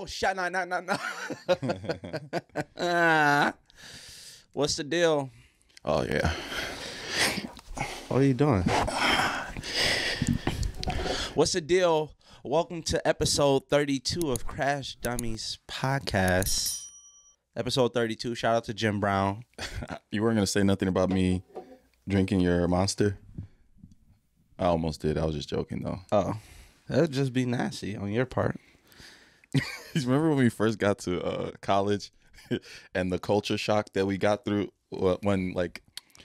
Oh, shit, no. What's the deal? Oh, yeah. What are you doing? What's the deal? Welcome to episode 32 of Crash Dummies podcast. Episode 32. Shout out to Jim Brown. You weren't going to say nothing about me drinking your Monster? I almost did. I was just joking, though. Oh, that'd just be nasty on your part. Remember when we first got to college and the culture shock that we got through when, like,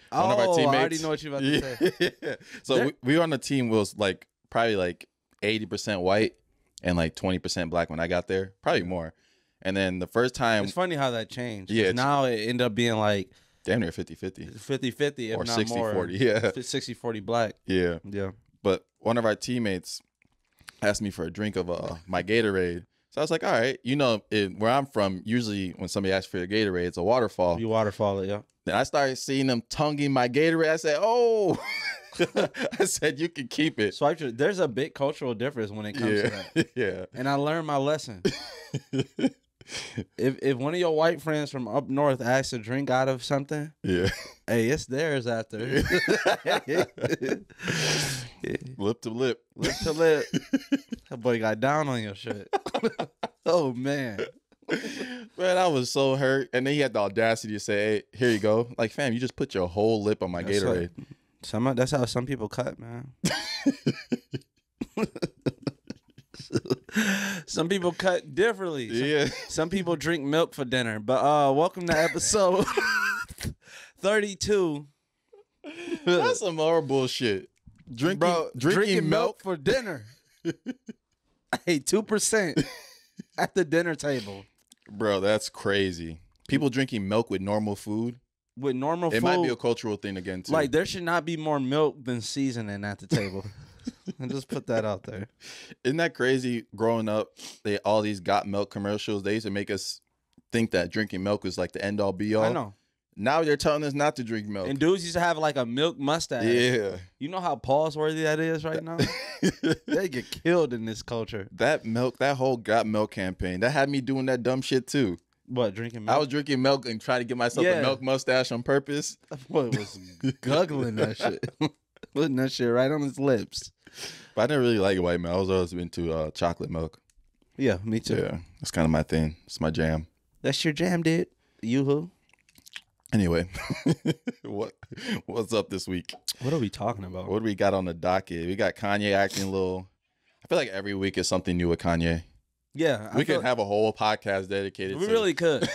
one of our teammates... I already know what you're about to say. Yeah. So we were on the team was, like, probably, like, 80% white and, like, 20% black when I got there. Probably more. And then the first time... It's funny how that changed. Yeah. Now it ended up being, like... Damn near 50-50. 50-50, if or not 60-40, more. yeah. 60-40 black. Yeah. Yeah. But one of our teammates asked me for a drink of my Gatorade. So I was like, all right. You know, where I'm from, usually when somebody asks for your Gatorade, it's a waterfall. You waterfall it, yeah. Then I started seeing them tonguing my Gatorade. I said, oh. I said, you can keep it. So there's a big cultural difference when it comes to that. Yeah. And I learned my lesson. If one of your white friends from up north asks to drink out of something, yeah, hey, it's theirs after. Lip to lip. Lip to lip. That boy got down on your shit. Oh, man. Man, I was so hurt. And then he had the audacity to say, hey, here you go. Like, fam, you just put your whole lip on my Gatorade. That's how some people cut, man. Some people cut differently. Yeah. Some people drink milk for dinner. But welcome to episode 32. That's some more bullshit. Drinking milk for dinner. Hey, 2% at the dinner table. Bro, that's crazy. People drinking milk with normal food. With normal food. It might be a cultural thing again, too. Like, there should not be more milk than seasoning at the table. And just put that out there. Isn't that crazy? Growing up, all these got milk commercials, they used to make us think that drinking milk was like the end all be all. I know. Now they're telling us not to drink milk. And dudes used to have like a milk mustache. Yeah. You know how pause worthy that is right now? They get killed in this culture. That milk, that whole got milk campaign, that had me doing that dumb shit too. What, drinking milk? I was drinking milk and trying to get myself a milk mustache on purpose. Boy was guggling that shit. Putting that shit right on his lips. But I didn't really like white milk. I was always into chocolate milk. Yeah, me too. Yeah, that's kind of my thing. It's my jam. That's your jam, dude. You who? Anyway, what's up this week? What are we talking about? What do we got on the docket? We got Kanye acting a little... I feel like every week is something new with Kanye. Yeah. We could have a whole podcast dedicated to... We really could.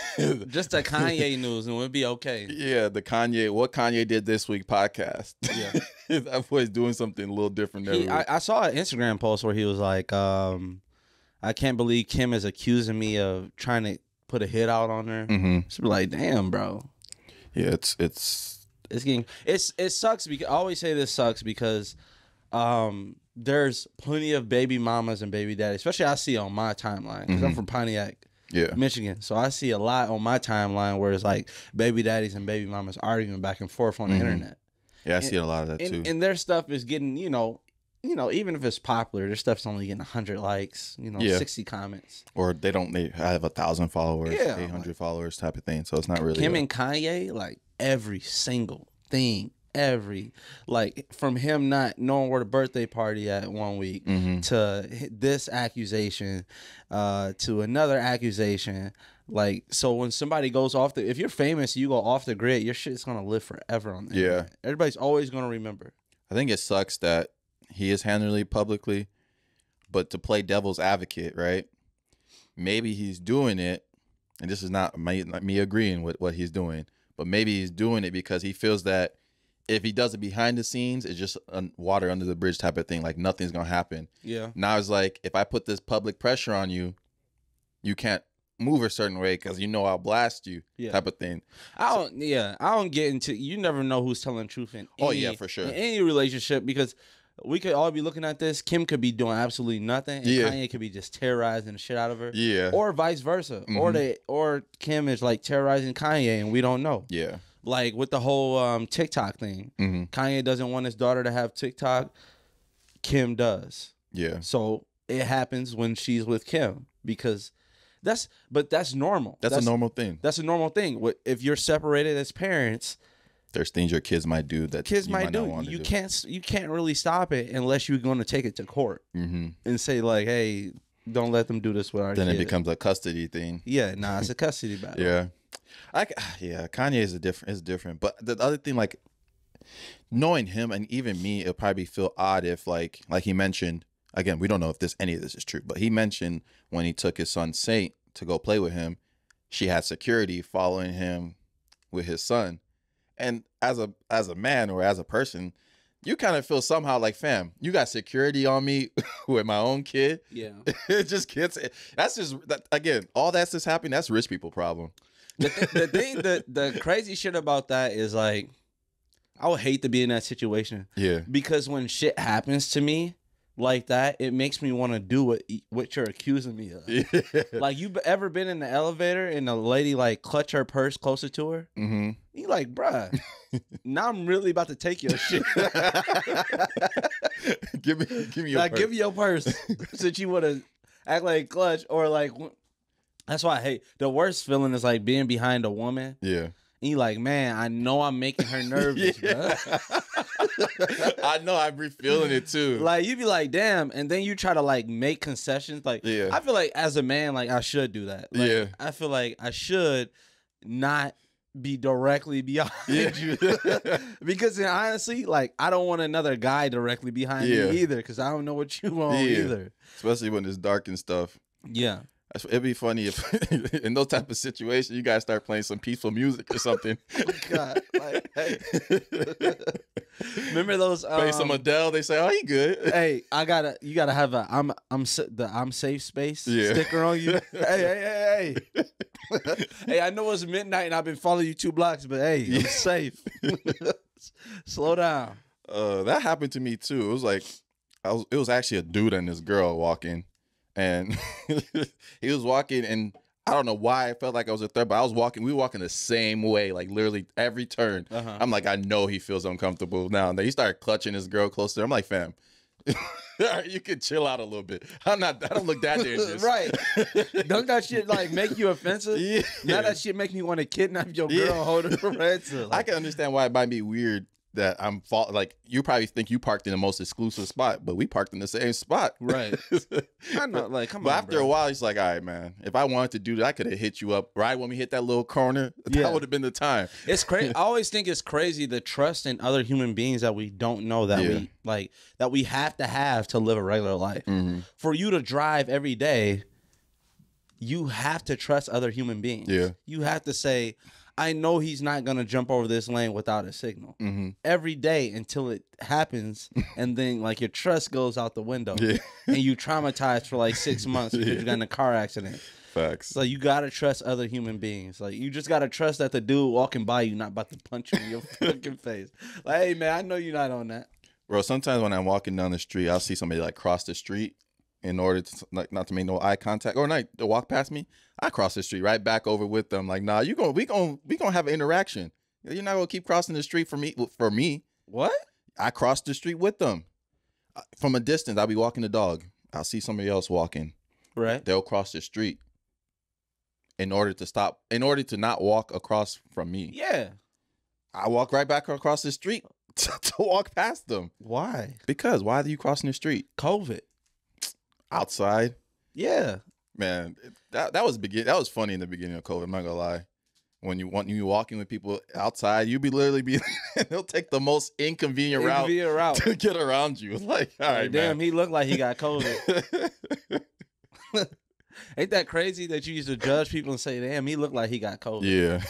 Just a Kanye news and we'd be okay. Yeah, what Kanye did this week podcast. Yeah. That boy's doing something a little different every week. I saw an Instagram post where he was like, I can't believe Kim is accusing me of trying to put a hit out on her. Mm-hmm. It's like, damn, bro. Yeah, it sucks because I always say this sucks because there's plenty of baby mamas and baby daddies, especially I see on my timeline because I'm from Pontiac, Michigan. So I see a lot on my timeline where it's like baby daddies and baby mamas arguing back and forth on the internet. Yeah, I see a lot of that too. And their stuff is getting, you know, even if it's popular, their stuff's only getting 100 likes, 60 comments. They have 1,000 followers, 800 followers type of thing. So it's not really... Him and Kanye, like every single thing, like from him not knowing where the birthday party at one week to this accusation, to another accusation. Like, so when somebody goes off if you're famous, you go off the grid, your shit's going to live forever on the internet. Everybody's always going to remember. I think it sucks that he is handling it publicly, but to play devil's advocate, right? Maybe he's doing it, and this is not me agreeing with what he's doing, but maybe he's doing it because he feels that if he does it behind the scenes, it's just water under the bridge type of thing. Like nothing's going to happen. Yeah. Now it's like, if I put this public pressure on you, you can't move a certain way because I'll blast you type of thing. I don't get into, you never know who's telling the truth in for sure. In any relationship, because we could all be looking at this. Kim could be doing absolutely nothing, and Kanye could be just terrorizing the shit out of her. Yeah. Or vice versa. Or Kim is like terrorizing Kanye and we don't know. Yeah. Like with the whole TikTok thing. Kanye doesn't want his daughter to have TikTok. Kim does. Yeah. So it happens when she's with Kim because But that's normal. That's a normal thing. That's a normal thing. If you're separated as parents, there's things your kids might do that kids might do. Not want to you do. You can't really stop it unless you're going to take it to court and say like, hey, don't let them do this with our Then kid. it becomes a custody thing. Yeah, nah, it's a custody battle. Yeah, Kanye is different. But the other thing, like knowing him and even me, it'll probably feel odd if like he mentioned. Again, we don't know if any of this is true, but he mentioned when he took his son Saint to go play with him, she had security following him with his son. And as a man or as a person, you kind of feel somehow like, fam, you got security on me with my own kid. Yeah. It just gets, again, all that's just happening. That's rich people problem. The crazy shit about that is like, I would hate to be in that situation. Yeah. Because when shit happens to me like that, it makes me want to do what you're accusing me of. Yeah. Like, you ever been in the elevator and the lady like clutch her purse closer to her? Mm-hmm. You like, bruh, now I'm really about to take your shit. give me your like, purse. give me your purse since you want to act like clutch or like. That's why I hate the worst feeling is like being behind a woman. Yeah. And you like, man, I know I'm making her nervous, bro. I know, I'm feeling it too. Like, you be like, damn, and then you try to like make concessions. Like, yeah. I feel like as a man, like I should do that. Like, yeah. I feel like I should not be directly behind you. Because honestly, like, I don't want another guy directly behind me either, because I don't know what you want either. Especially when it's dark and stuff. Yeah. It'd be funny if in those type of situations you guys start playing some peaceful music or something. Oh God, like, hey. Remember those? Play some Adele. They say, "Oh, he good." Hey, you gotta have a I'm safe space sticker on you. hey. Hey, I know it's midnight and I've been following you 2 blocks, but hey, I'm safe. Slow down. That happened to me too. It was like it was actually a dude and this girl walking. And he was walking, and I don't know why I felt like I was a third, but we were walking the same way, like literally every turn. I'm like, I know he feels uncomfortable now. And then he started clutching his girl closer. I'm like, fam, you can chill out a little bit. I don't look that dangerous. Right. Don't that shit like make you offensive? Yeah. Now that shit make me want to kidnap your girl, hold her ransom. I can understand why it might be weird that like you probably think you parked in the most exclusive spot, but we parked in the same spot. Right. I know, like, come on. But after a while, he's like, all right, man, if I wanted to do that, I could have hit you up right when we hit that little corner. That would have been the time. It's crazy. I always think it's crazy the trust in other human beings that we don't know that we like, that we have to live a regular life. For you to drive every day, you have to trust other human beings. Yeah. You have to say, I know he's not going to jump over this lane without a signal every day until it happens. And then like your trust goes out the window and you traumatized for like 6 months because you got in a car accident. Facts. So you got to trust other human beings. Like, you just got to trust that the dude walking by you not about to punch you in your fucking face. Like, hey man, I know you're not on that. Bro, sometimes when I'm walking down the street, I'll see somebody like cross the street in order to like not to make no eye contact or not to walk past me. I cross the street right back over with them. Like, nah, we gonna have an interaction. You're not gonna keep crossing the street for me. What? I cross the street with them. From a distance, I'll be walking the dog. I'll see somebody else walking. Right. They'll cross the street in order to not walk across from me. Yeah. I walk right back across the street to walk past them. Why? Because why are you crossing the street? COVID. Outside. Yeah. Man, that was funny in the beginning of COVID. I'm not gonna lie. When you walking with people outside, you be literally they'll take the most inconvenient route to get around you. Like, all right, damn, man. he looked like he got COVID. Ain't that crazy that you used to judge people and say, damn, he looked like he got COVID? Yeah.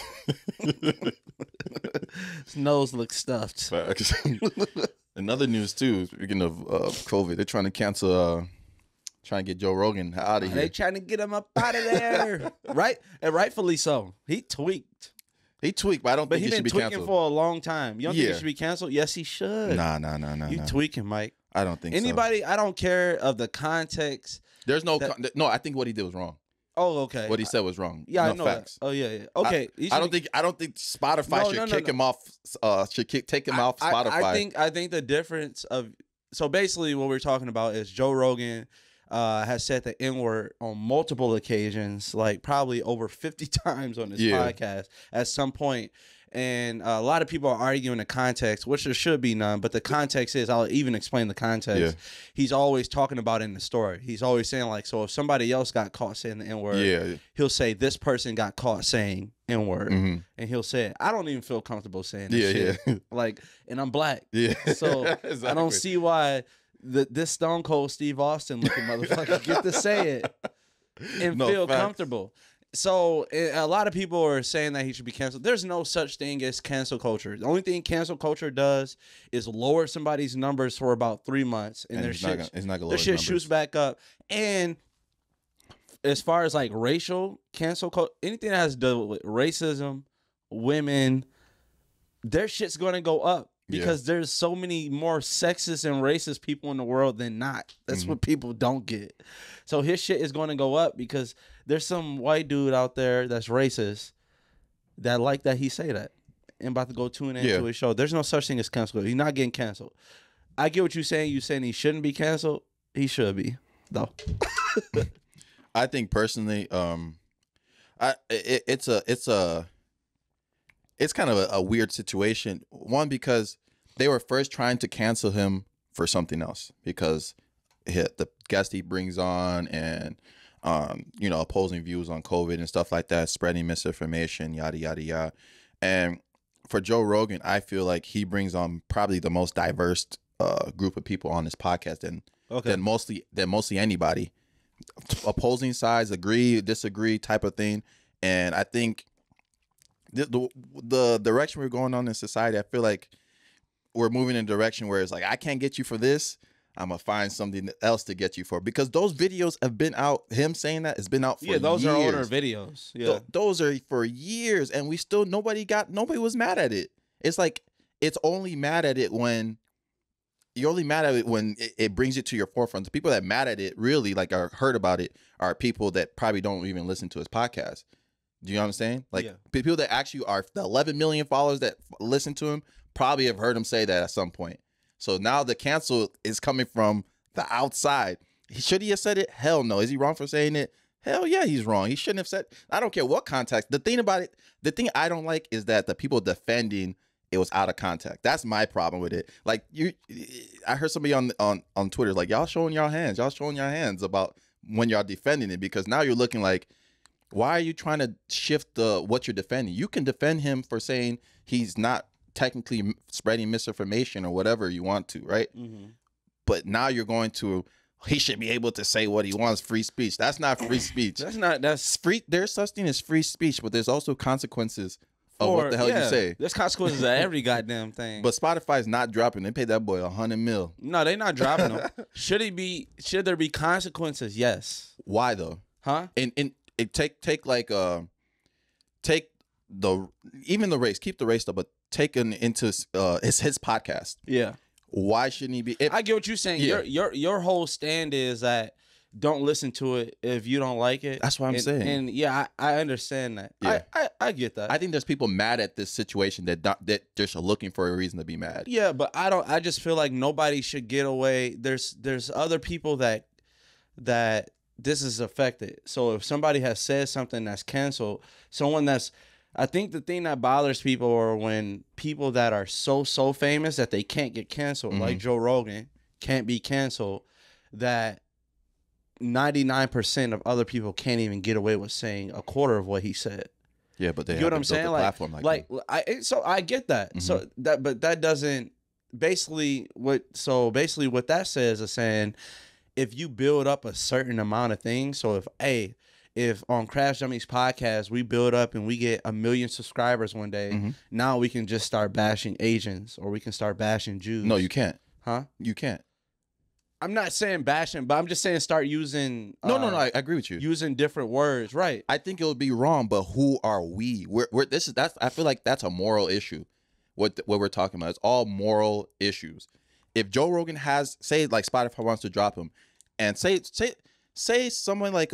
His nose looks stuffed. Facts. Another news too. Speaking of COVID, they're trying to cancel. Trying to get Joe Rogan out of here. They trying to get him up out of there. Right? And rightfully so. He tweaked. But I don't think he should be canceled. But he's been tweaking for a long time. You don't think he should be canceled? Yes, he should. Nah. You tweaking, Mike. I don't think Anybody, I don't care of the context. There's no, I think what he did was wrong. Oh, okay. What he said was wrong. Yeah, no, I know facts. that. Oh, yeah. Okay. I don't think Spotify should kick him off. Take him off Spotify. I think the difference of, so basically what we're talking about is Joe Rogan has said the N-word on multiple occasions, like probably over 50 times on this podcast at some point. And a lot of people are arguing the context, which there should be none. But the context is, I'll even explain the context. He's always talking about it in the story. He's always saying, like, so if somebody else got caught saying the N-word, he'll say this person got caught saying N-word. And he'll say it. I don't even feel comfortable saying this shit. Like, and I'm black. So exactly. I don't see why this Stone Cold Steve Austin looking motherfucker get to say it and feel comfortable. So a lot of people are saying that he should be canceled. There's no such thing as cancel culture. The only thing cancel culture does is lower somebody's numbers for about 3 months, and their shit shoots back up. And as far as like racial cancel culture, anything that has to do with racism, women, their shit's going to go up. Because there's so many more sexist and racist people in the world than not. That's what people don't get. So his shit is going to go up because there's some white dude out there that's racist that like that he say that and about to go tune into his show. There's no such thing as cancel. He's not getting canceled. I get what you're saying. You're saying he shouldn't be canceled. He should be, though. I think personally, it's kind of a weird situation. One, because they were first trying to cancel him for something else because the guest he brings on and, you know, opposing views on COVID and stuff like that, spreading misinformation, yada, yada, yada. And for Joe Rogan, I feel like he brings on probably the most diverse group of people on this podcast than mostly anybody. Opposing sides, agree, disagree type of thing. And I think the direction we're going on in society, I feel like we're moving in a direction where it's like, I can't get you for this, I'm gonna find something else to get you for, because those videos have been out. Him saying that has been out for years. Those are older videos. Those are for years, and we still nobody was mad at it. It's like it's only mad at it when you're only mad at it when it brings it to your forefront. The people that mad at it really like are heard about it are people that probably don't even listen to his podcast. Do you know what I'm saying? Like people that actually are the 11 million followers that listen to him probably have heard him say that at some point. So now the cancel is coming from the outside. Should he have said it? Hell no. Is he wrong for saying it? Hell yeah, he's wrong. He shouldn't have said. I don't care what context. The thing about it, the thing I don't like is that the people defending it was out of context. That's my problem with it. Like I heard somebody on Twitter like, y'all showing your hands about when y'all defending it, because now you're looking like, why are you trying to shift what you're defending? You can defend him for saying he's not technically spreading misinformation or whatever you want to, right? But now you're going to, he should be able to say what he wants, free speech. That's not free speech. That's free. There's such thing as free speech, but there's also consequences of what the hell you say. There's consequences of every goddamn thing. But Spotify's not dropping. They paid that boy $100 million. No, they're not dropping him. Should there be consequences? Yes. Why though? Huh? And take even the race, keep the race though, but take into it's his podcast. Yeah. Why shouldn't he be? I get what you're saying. Yeah. Your whole stand is that don't listen to it if you don't like it. That's what I'm saying. And yeah, I understand that. Yeah. I get that. I think there's people mad at this situation that just are looking for a reason to be mad. Yeah, but I just feel like nobody should get away. There's other people that this is affected. So if somebody has said something that's canceled, I think the thing that bothers people are when people that are so famous that they can't get canceled, like Joe Rogan can't be canceled, that 99% of other people can't even get away with saying a quarter of what he said. Yeah, but they you know what I'm saying? Platform so I get that. So that doesn't basically what that says is saying, if you build up a certain amount of things, so if on Crash Dummies podcast we build up and we get 1 million subscribers one day, now we can just start bashing Asians or we can start bashing Jews. No, you can't. Huh? You can't. I'm not saying bashing, but I'm just saying start using. No, I agree with you. Using different words, right? I think it would be wrong, but who are we? I feel like that's a moral issue. What we're talking about, it's all moral issues. If Joe Rogan say like Spotify wants to drop him, and say someone like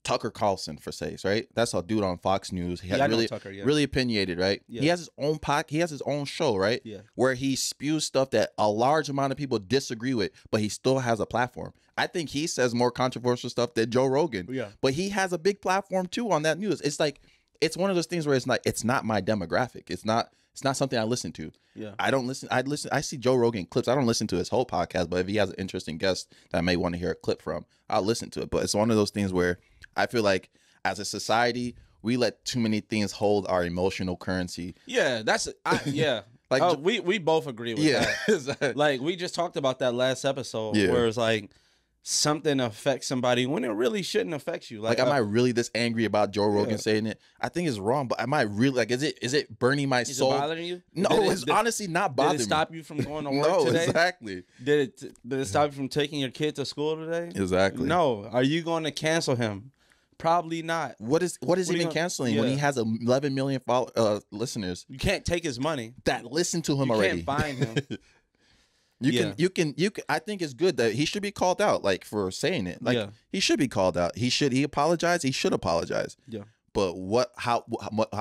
Tucker Carlson for sakes, right? That's a dude on Fox News. He Yeah, I know really, Tucker, yeah. really opinionated, right? Yeah. He has his own he has his own show, right? Yeah. Where he spews stuff that a large amount of people disagree with, but he still has a platform. I think he says more controversial stuff than Joe Rogan. Yeah. But he has a big platform too on that news. It's like, it's one of those things where it's not my demographic. It's not something I listen to. Yeah. I see Joe Rogan clips. I don't listen to his whole podcast, but if he has an interesting guest that I may want to hear a clip from, I'll listen to it. But it's one of those things where I feel like as a society, we let too many things hold our emotional currency. Yeah, like we both agree with that. Exactly. Like we just talked about that last episode Yeah. where it's like something affects somebody when it really shouldn't affect you. Like, am I really this angry about Joe Rogan saying it? I think it's wrong, but am I really, like, is it burning my soul? Is it bothering you? No, it's honestly not bothering me. Did it stop you from going to work No, today? exactly. Did it stop you from taking your kid to school today? Exactly. No. Are you going to cancel him? Probably not. What is even canceling when he has 11 million listeners? You can't take his money. That listen to him already. You can't find him. You can. I think it's good that he should be called out, like, for saying it. Like, he should be called out. He apologize. He should apologize. Yeah. But how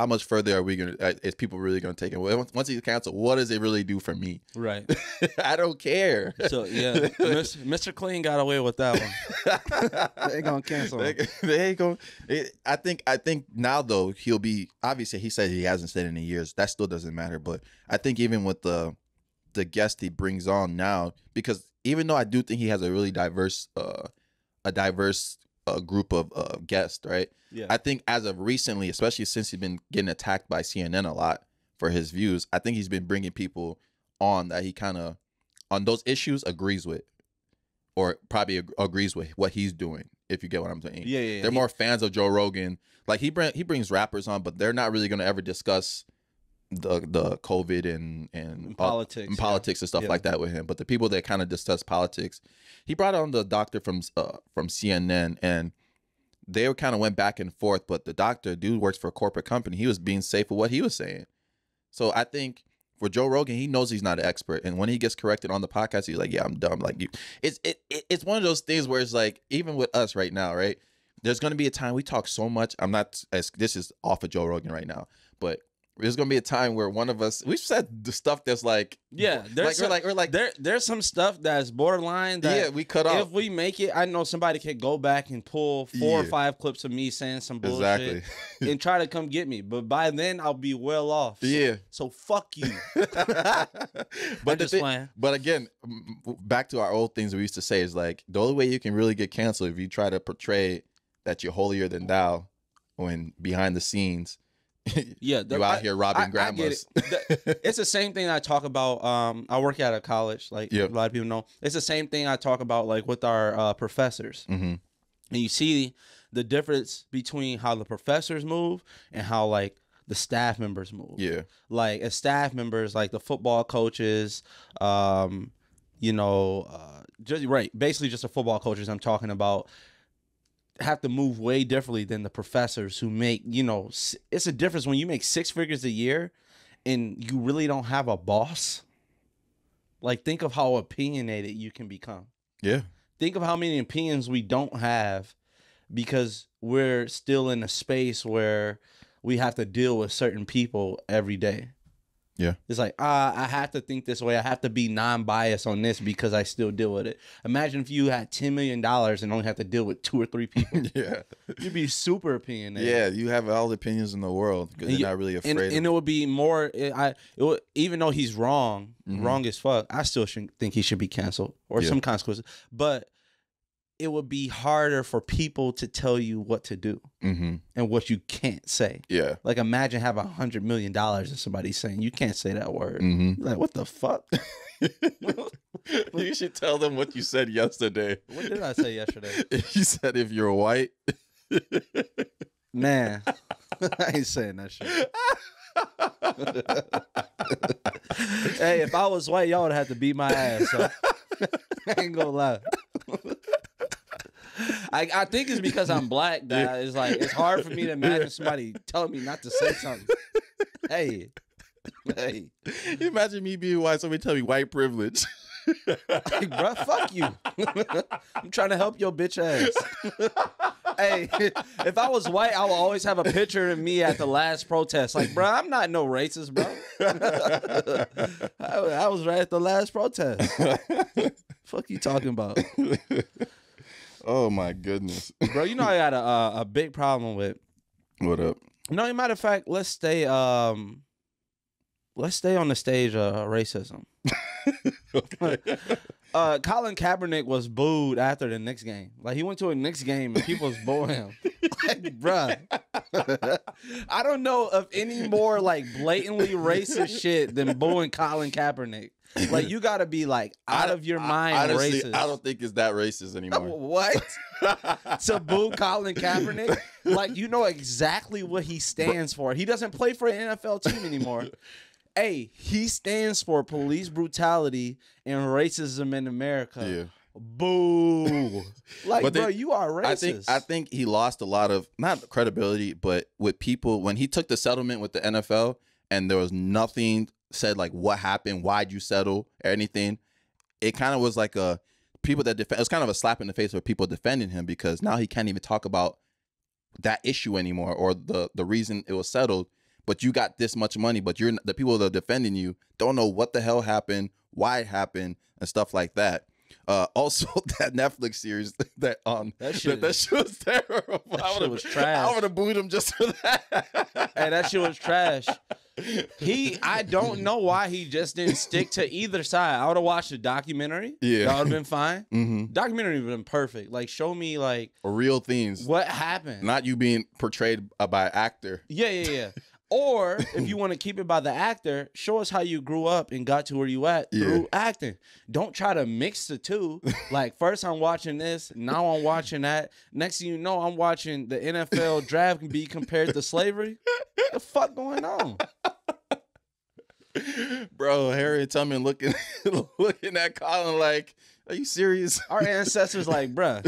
much further are we gonna? Is people really gonna take it? Once he's canceled, what does it really do for me? Right. I don't care. So yeah, Mr. Clean got away with that one. They gonna cancel him. They ain't gonna. I think now though he'll be, obviously he said he hasn't said it in years. That still doesn't matter. But I think even with the guest he brings on now, because even though I do think he has a really diverse group of guests, right? Yeah. I think as of recently, especially since he's been getting attacked by CNN a lot for his views, I think he's been bringing people on that he kind of, on those issues, agrees with, or probably agrees with what he's doing, if you get what I'm saying. Yeah. They're more fans of Joe Rogan. Like, he brings rappers on, but they're not really going to ever discuss the COVID and politics and stuff like that with him. But the people that kind of discuss politics, he brought on the doctor from CNN, and they kind of went back and forth. But the doctor, dude, works for a corporate company. He was being safe with what he was saying. So I think for Joe Rogan, he knows he's not an expert, and when he gets corrected on the podcast, he's like, "Yeah, I'm dumb." Like, it's one of those things where it's like, even with us right now, right? There's going to be a time we talk so much. This is off of Joe Rogan right now, but there's gonna be a time where one of us, we've said the stuff that's like, there's some stuff that's borderline that we cut off. If we make it, I know somebody could go back and pull 4 or 5 clips of me saying some bullshit and try to come get me. But by then I'll be well off. So fuck you. But again, back to our old things we used to say is like, the only way you can really get canceled if you try to portray that you're holier than thou when behind the scenes you out here robbing grandmas. It's the same thing I talk about. I work at a college, like a lot of people know. It's the same thing I talk about, like, with our professors. And you see the difference between how the professors move and how, like, the staff members move. Like, as staff members, like the football coaches, basically just the football coaches I'm talking about, have to move way differently than the professors who make, it's a difference when you make 6 figures a year and you really don't have a boss. Like, think of how opinionated you can become. Think of how many opinions we don't have because we're still in a space where we have to deal with certain people every day. It's like, I have to think this way. I have to be non-biased on this because I still deal with it. Imagine if you had $10 million and only have to deal with 2 or 3 people. You'd be super opinionated. You have all the opinions in the world because you're not really afraid. And it would be more, even though he's wrong, wrong as fuck, I still think he should be canceled or some consequences. But it would be harder for people to tell you what to do and what you can't say. Like, imagine having $100 million and somebody saying you can't say that word. Like, what the fuck? You should tell them what you said yesterday. What did I say yesterday? You said if you're white. Man, I ain't saying that shit. Hey, if I was white, y'all would have to beat my ass. So. I ain't gonna lie. I think it's because I'm black that it's like it's hard for me to imagine somebody telling me not to say something. Hey. Imagine me being white, somebody tell me white privilege. Hey, bro, fuck you. I'm trying to help your bitch ass. Hey, if I was white, I would always have a picture of me at the last protest. Like, bro, I'm not no racist, bro. I was right at the last protest. Fuck you talking about? Oh my goodness, bro. You know I got a big problem with. What up? No, as a matter of fact, let's stay on the stage of racism. Okay. Colin Kaepernick was booed after the Knicks game. Like, he went to a Knicks game and people was booing him. Like, bruh. I don't know of any more like blatantly racist shit than booing Colin Kaepernick. Like, you gotta be like out of your mind honestly, racist. I don't think it's that racist anymore. What? To boo Colin Kaepernick? Like, you know exactly what he stands for. He doesn't play for an NFL team anymore. Hey, he stands for police brutality and racism in America. Yeah. Boo. Like, bro, you are racist. I think he lost a lot of, not credibility, but with people, when he took the settlement with the NFL and there was nothing said like what happened, why'd you settle, or anything, it kind of was like it was kind of a slap in the face for people defending him, because now he can't even talk about that issue anymore or the reason it was settled. But you got this much money, but the people that are defending you don't know what the hell happened, why it happened, and stuff like that. Also, that Netflix series that shit was terrible. That shit was trash. I would have booed him just for that. Hey, that shit was trash. I don't know why he just didn't stick to either side. I would have watched the documentary. Yeah, that would have been fine. Mm-hmm. Documentary would have been perfect. Like, show me like real things. What happened? Not you being portrayed by an actor. Yeah. Or if you want to keep it by the actor, show us how you grew up and got to where you at through acting. Don't try to mix the two. Like, first I'm watching this, now I'm watching that. Next thing you know, I'm watching the NFL draft be compared to slavery. What the fuck going on? Bro, Harriet Tubman looking at Colin like, are you serious? Our ancestors like, bruh.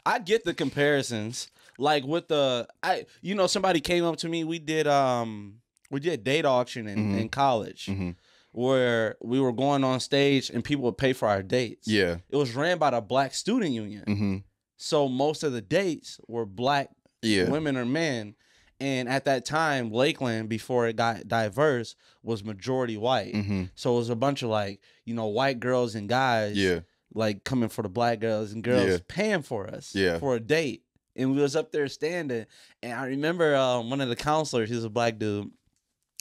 I get the comparisons. Like with somebody came up to me. We did date auction in college, where we were going on stage and people would pay for our dates. Yeah, it was ran by the Black Student Union. So most of the dates were black women or men, and at that time, Lakeland, before it got diverse, was majority white. So it was a bunch of white girls and guys, like coming for the black girls and girls paying for us for a date. And we was up there standing, and I remember one of the counselors, he was a black dude,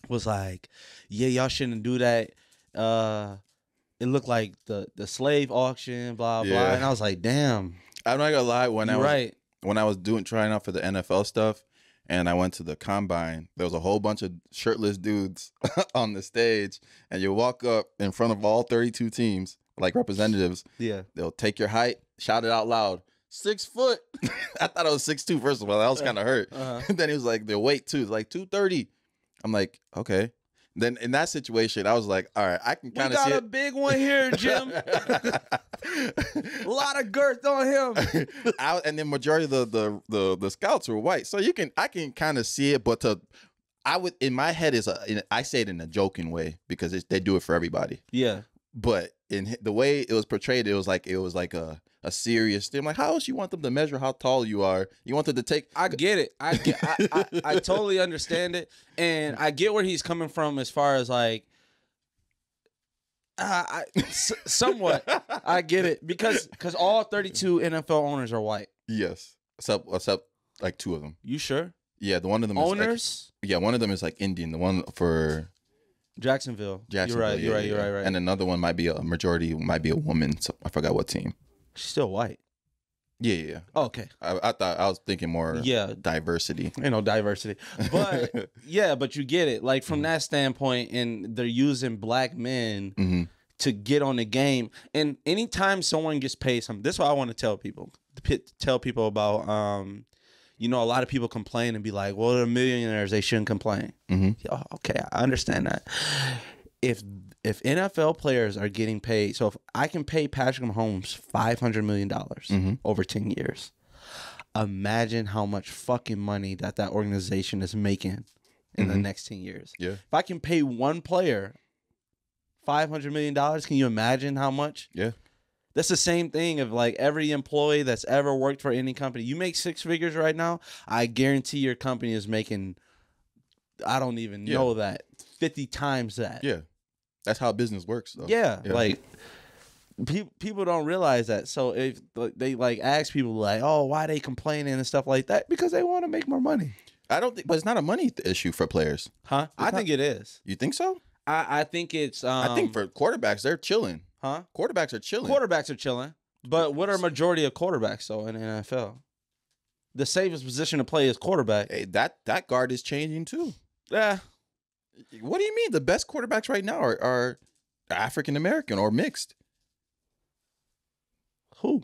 was like, "Yeah, y'all shouldn't do that. It looked like the slave auction, blah blah." And I was like, "Damn." I'm not gonna lie, when I was trying out for the NFL stuff, and I went to the combine, there was a whole bunch of shirtless dudes on the stage, and you walk up in front of all 32 teams, like representatives. Yeah, they'll take your height, shout it out loud. 6 foot. I thought I was 6'2", first of all. That was kind of hurt. And then he was like, the weight too. It's like 230. I'm like, okay. Then in that situation, I was like, all right, I can kind of see it. We got a big one here, Jim. A lot of girth on him. And then majority of the scouts were white. So I can kind of see it, but in my head I say it in a joking way, because they do it for everybody. Yeah. But in the way it was portrayed, it was like a serious thing. Like, how else you want them to measure how tall you are? You want them to take... I get it. I totally understand it. And I get where he's coming from as far as like... somewhat. I get it. Because all 32 NFL owners are white. Yes. Except like 2 of them. You sure? Yeah, the one of them owners? One of them is like Indian. The one for... Jacksonville. You're right. And another one might be a woman. So I forgot what team. She's still white. Yeah. Oh, okay. I thought I was thinking more diversity. Diversity. But but you get it. Like, from that standpoint, and they're using black men to get on the game. And anytime someone gets paid something, this is what I want to tell people. Tell people about a lot of people complain and be like, well, they're millionaires, they shouldn't complain. Okay, I understand that. If NFL players are getting paid, so if I can pay Patrick Mahomes $500 million over 10 years, imagine how much fucking money that organization is making in the next 10 years. Yeah. If I can pay one player $500 million, can you imagine how much? Yeah. That's the same thing of like every employee that's ever worked for any company. You make 6 figures right now, I guarantee your company is making, I don't even know that, 50 times that. Yeah. That's how business works, though. Yeah. Like, people don't realize that. So if they like ask people like, oh, why they complaining and stuff like that, because they want to make more money. I don't think, but it's not a money issue for players. Huh? I think it is. You think so? I think it's I think for quarterbacks, they're chilling. Huh? Quarterbacks are chilling. Quarterbacks are chilling. But what are majority of quarterbacks though in the NFL? The safest position to play is quarterback. Hey, that guard is changing too. Yeah. What do you mean? The best quarterbacks right now are African American or mixed. Who?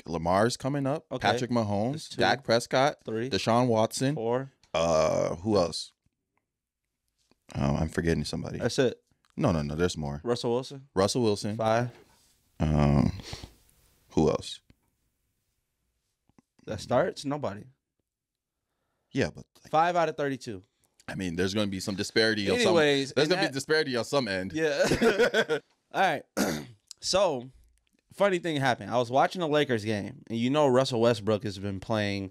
Lamar's coming up. Okay. Patrick Mahomes. Dak Prescott. 3. Deshaun Watson. 4. Who else? Oh, I'm forgetting somebody. That's it. No. There's more. Russell Wilson. Russell Wilson. 5. Who else? That starts? Nobody. Yeah, but 5 out of 32. I mean, there's going to be some disparity. Anyways, there's going to be disparity on some end. Yeah. All right. So, funny thing happened. I was watching the Lakers game, and you know Russell Westbrook has been playing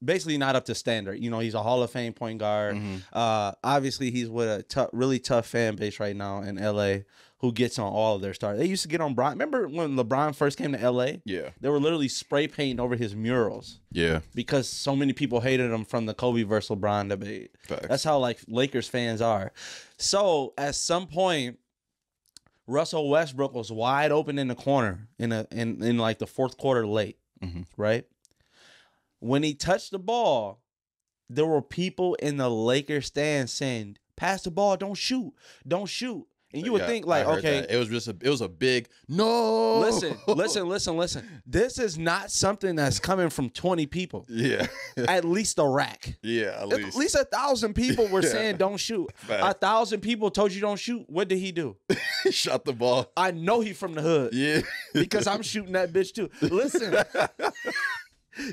basically not up to standard. You know, he's a Hall of Fame point guard. Obviously, he's with a really tough fan base right now in LA who gets on all of their stars. They used to get on Bron. Remember when LeBron first came to LA? Yeah. They were literally spray painting over his murals. Yeah. Because so many people hated him from the Kobe versus LeBron debate. Facts. That's how like Lakers fans are. So at some point, Russell Westbrook was wide open in the corner in like the fourth quarter late, right? When he touched the ball, there were people in the Lakers stand saying, "Pass the ball, don't shoot, don't shoot." And you would think like, okay, that. It was a big no. Listen. This is not something that's coming from 20 people. Yeah, at least a rack. Yeah, at least 1,000 people were saying don't shoot. Fact. 1,000 people told you don't shoot. What did he do? He shot the ball. I know he from the hood. Yeah, because I'm shooting that bitch too. Listen,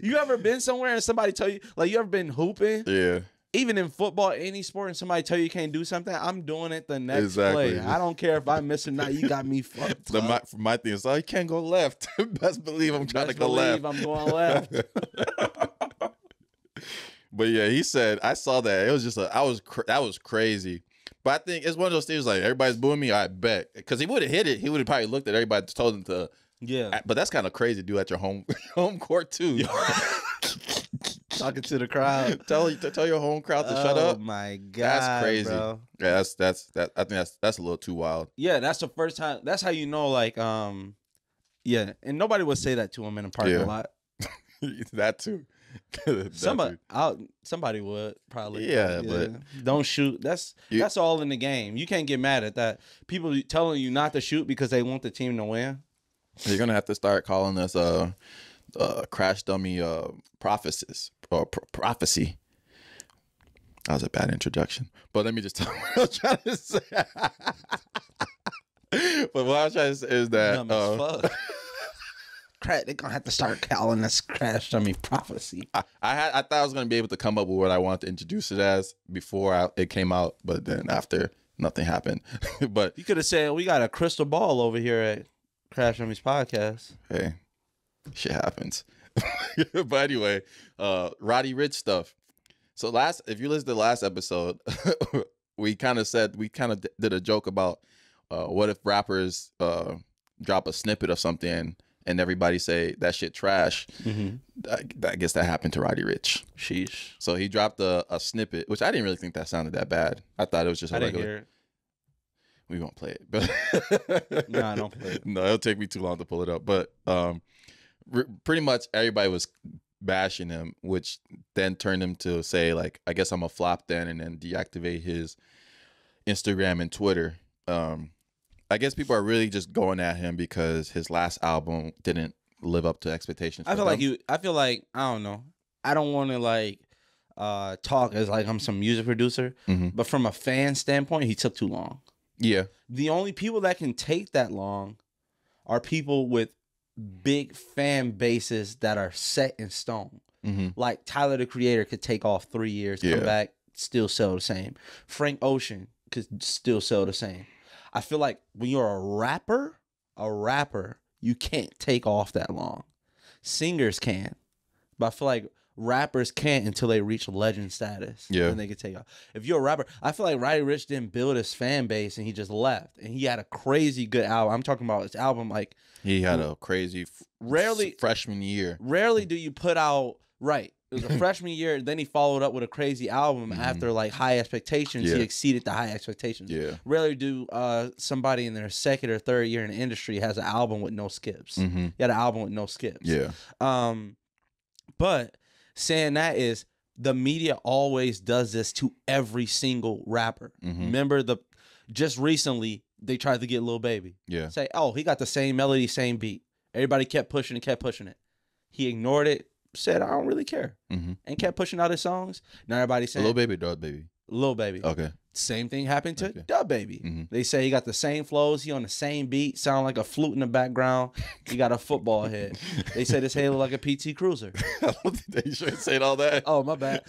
you ever been somewhere and somebody tell you, like, you ever been hooping? Yeah. Even in football, any sport, and somebody tell you can't do something, I'm doing it the next Exactly. play. I don't care if I miss or not. You got me fucked up. My thing is, you can't go left. Best believe I'm trying to go left. I'm going left. But yeah, he said, I saw that. It was just that was crazy. But I think it's one of those things like everybody's booing me. I bet because he would have hit it. He would have probably looked at everybody, told him to. Yeah. But that's kind of crazy to do at your home court too. Talking to the crowd. Tell your home crowd to shut up. Oh my God. That's crazy. Bro. Yeah, I think that's a little too wild. Yeah, that's the first time. That's how you know, like, yeah. And nobody would say that to him in a parking lot. That too. Somebody would probably. Yeah, but don't shoot. That's all in the game. You can't get mad at that. People telling you not to shoot because they want the team to win. You're gonna have to start calling us crash dummy prophecies or prophecy. That was a bad introduction, but let me just tell you what I was trying to say. But what I was trying to say is that they're gonna have to start calling us crash dummy prophecy. I thought I was gonna be able to come up with what I wanted to introduce it as before it came out, but then after nothing happened. But you could have said we got a crystal ball over here at Crash Dummy's podcast. Hey, shit happens. But anyway, Roddy Ricch stuff. So if you listen to the last episode, we kind of did a joke about what if rappers drop a snippet of something and everybody say that shit trash. I guess that happened to Roddy Ricch. Sheesh. So he dropped a snippet, which I didn't really think that sounded that bad. I thought it was just a regular. Didn't hear it. We won't play it, but no, I don't play it. No, it'll take me too long to pull it up. But pretty much everybody was bashing him, which then turned him to say, like, I guess I'm a flop then, and then deactivate his Instagram and Twitter. I guess people are really just going at him because his last album didn't live up to expectations. I feel like I don't know. I don't want to like talk as like I'm some music producer, but from a fan standpoint, he took too long. Yeah. The only people that can take that long are people with big fan bases that are set in stone. Like Tyler, the Creator, could take off 3 years, come back, still sell the same. Frank Ocean could still sell the same. I feel like when you're a rapper, you can't take off that long. Singers can, but I feel like rappers can't until they reach legend status. Yeah. Then they can take off. If you're a rapper, I feel like Roddy Ricch didn't build his fan base and he just left. And he had a crazy good album. I'm talking about his album, like He had a crazy freshman year. Rarely do you put out, right. It was a freshman year, then he followed up with a crazy album after like High Expectations. Yeah. He exceeded the High Expectations. Yeah. Rarely do somebody in their second or third year in the industry has an album with no skips. Mm-hmm. He had an album with no skips. Yeah. But saying that is, the media always does this to every single rapper. Mm-hmm. Remember just recently they tried to get Lil Baby. Yeah. Say, oh, he got the same melody, same beat. Everybody kept pushing it. He ignored it, said, I don't really care. Mm-hmm. And kept pushing out his songs. Now everybody saying Lil Baby, Dub Baby. Lil Baby. Okay. Same thing happened to Okay. Dub Baby. Mm-hmm. They say he got the same flows. He on the same beat. Sound like a flute in the background. He got a football head. They said his head look like a PT Cruiser. I don't think they should say all that. Oh, my bad.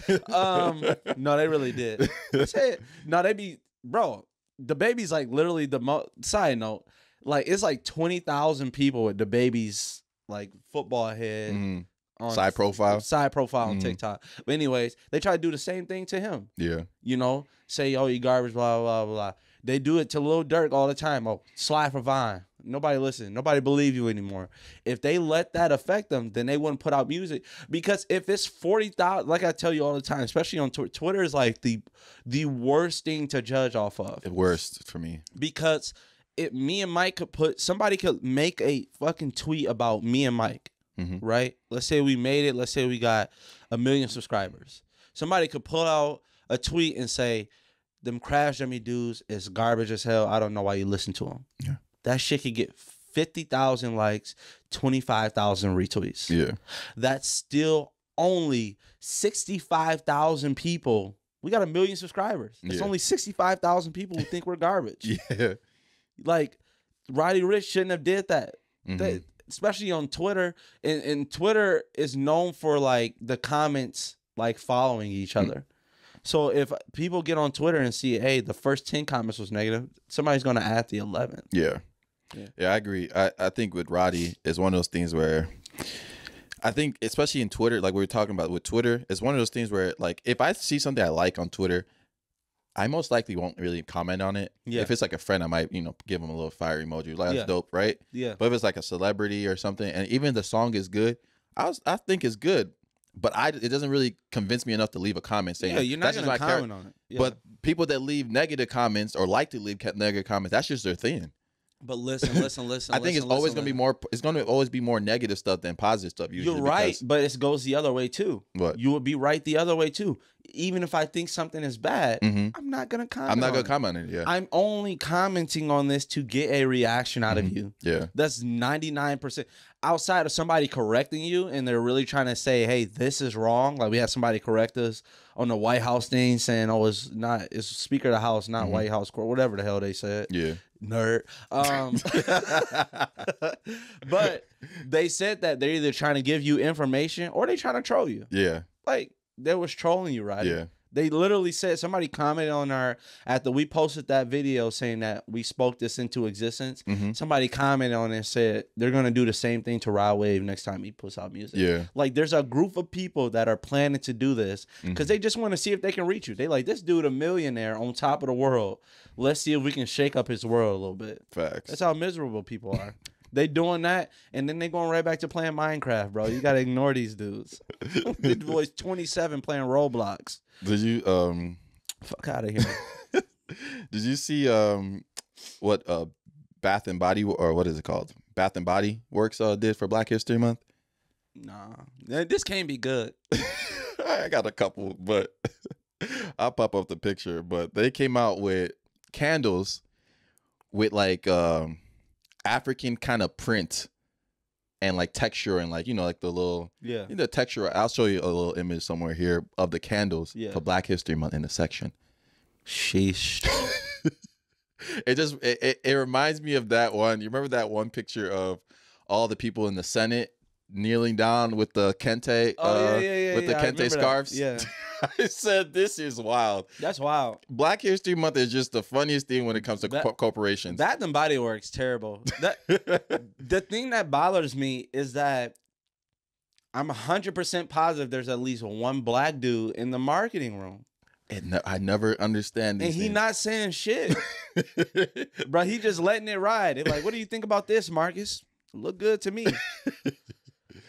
No, they really did. They said, no, they be, bro, the baby's like literally side note, like it's like 20,000 people with the baby's like football head. Mm-hmm. On Side profile on TikTok. But anyways, they try to do the same thing to him. Yeah. You know, say, oh, you garbage, blah, blah, blah. They do it to Lil Durk all the time. Oh, slide for Vine. Nobody listen. Nobody believe you anymore. If they let that affect them, then they wouldn't put out music. Because if it's 40,000, like I tell you all the time, especially on Twitter, Twitter is like the worst thing to judge off of. The worst for me. Because me and Mike somebody could make a fucking tweet about me and Mike. Mm-hmm. Right? Let's say we made it. Let's say we got 1 million subscribers. Somebody could pull out a tweet and say, them Crash Dummy dudes is garbage as hell. I don't know why you listen to them. Yeah. That shit could get 50,000 likes, 25,000 retweets. Yeah. That's still only 65,000 people. We got 1 million subscribers. It's only 65,000 people who think we're garbage. Yeah. Like, Roddy Ricch shouldn't have did that. Mm-hmm. Especially on Twitter, and Twitter is known for like the comments like following each other. So if people get on Twitter and see, hey, the first 10 comments was negative, somebody's gonna add the 11th. Yeah, I agree. I think with Roddy, it's one of those things where I think, especially in Twitter, like we were talking about with Twitter, it's one of those things where like if I see something I like on Twitter, I most likely won't really comment on it. Yeah. If it's like a friend, I might, give them a little fire emoji. Like, that's dope, right? Yeah. But if it's like a celebrity or something, and even the song is good, I think it's good. But it doesn't really convince me enough to leave a comment saying, you're not going to comment on it. Yeah. But people that leave negative comments or like to leave negative comments, that's just their thing. But listen. I think it's always going to be more. It's going to always be more negative stuff than positive stuff. Usually, you're right, but it goes the other way too. What? You would be right the other way too. Even if I think something is bad, I'm not going to comment. I'm not going to comment on it. Yeah. I'm only commenting on this to get a reaction out of you. Yeah. That's 99%. Outside of somebody correcting you and they're really trying to say, hey, this is wrong. Like we had somebody correct us on the White House thing saying, oh, it's Speaker of the House, not White House Court, whatever the hell they said. Yeah. Nerd. But they said that they're either trying to give you information or they trying to troll you. Yeah. Like they was trolling you, right? Yeah. They literally said, somebody commented on we posted that video saying that we spoke this into existence. Mm-hmm. Somebody commented on it and said they're going to do the same thing to Rod Wave next time he puts out music. Yeah. Like there's a group of people that are planning to do this because they just want to see if they can reach you. They like, this dude a millionaire on top of the world. Let's see if we can shake up his world a little bit. Facts. That's how miserable people are. They doing that, and then they going right back to playing Minecraft, bro. You got to ignore these dudes. These boys 27 playing Roblox. Did you fuck out of here? Did you see what Bath and Body, or what is it called? Bath and Body Works did for Black History Month? Nah, this can't be good. I got a couple, but I'll pop up the picture. But they came out with candles with like African kind of print and like texture and like, like the little, the texture. I'll show you a little image somewhere here of the candles for Black History Month in the section. Sheesh. It reminds me of that one. You remember that one picture of all the people in the Senate kneeling down with the kente, with the kente scarves? Yeah. I said this is wild. That's wild. Black History Month is just the funniest thing when it comes to corporations. Bath and Body Works terrible. The thing that bothers me is that I'm 100% positive there's at least one black dude in the marketing room. And I never understand these and he things. not saying shit. Bro, he just letting it ride. They're like, what do you think about this, Marcus? Look good to me.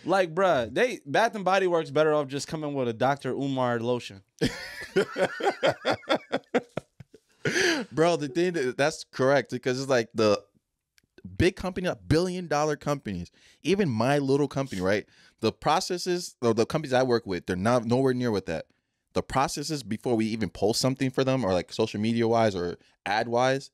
Like, bruh, Bath and Body Works better off just coming with a Dr. Umar lotion. Bro, the thing that's correct, because it's like the big company, $1 billion companies, even my little company, right? The processes, or the companies I work with, they're not nowhere near with that. The processes before we even post something for them, or like social media wise or ad wise,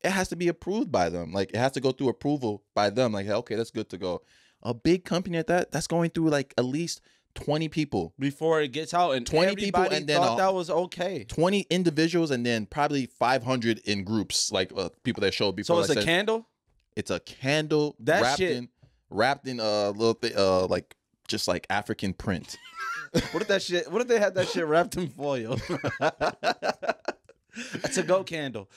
it has to be approved by them. Like, it has to go through approval by them. Like, okay, that's good to go. A big company like that's going through like at least 20 people before it gets out, and 20 people, and then thought that was okay. 20 individuals, and then probably 500 in groups, like people that showed before. So it's a candle. It's a candle wrapped in a little thing, like just like African print. What if they had that shit wrapped in foil? It's a go candle.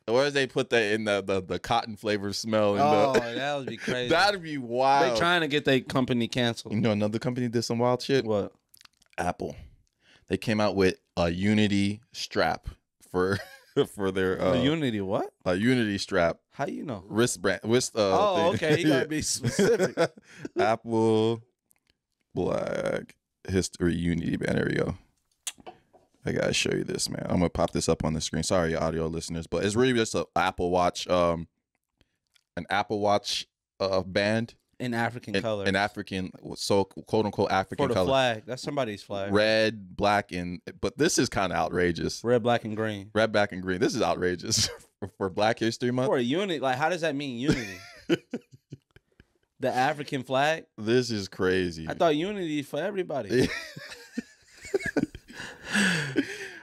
Or they put that in the cotton flavor smell. That would be crazy. That'd be wild. They trying to get their company canceled. You know, another company did some wild shit. What? Apple. They came out with a Unity strap for their the Unity what? A Unity strap. How you know? Wristband. Oh, thing. okay. You gotta be specific. Apple Black History Unity band. There we go. I gotta show you this, man. I'm gonna pop this up on the screen. Sorry, audio listeners, but it's really just an Apple Watch, band in African color, in African, so quote unquote African for the color. Flag. That's somebody's flag. Red, black, but this is kind of outrageous. Red, black, and green. Red, black, and green. This is outrageous for Black History Month. For a unity, like how does that mean unity? The African flag. This is crazy. I thought unity is for everybody.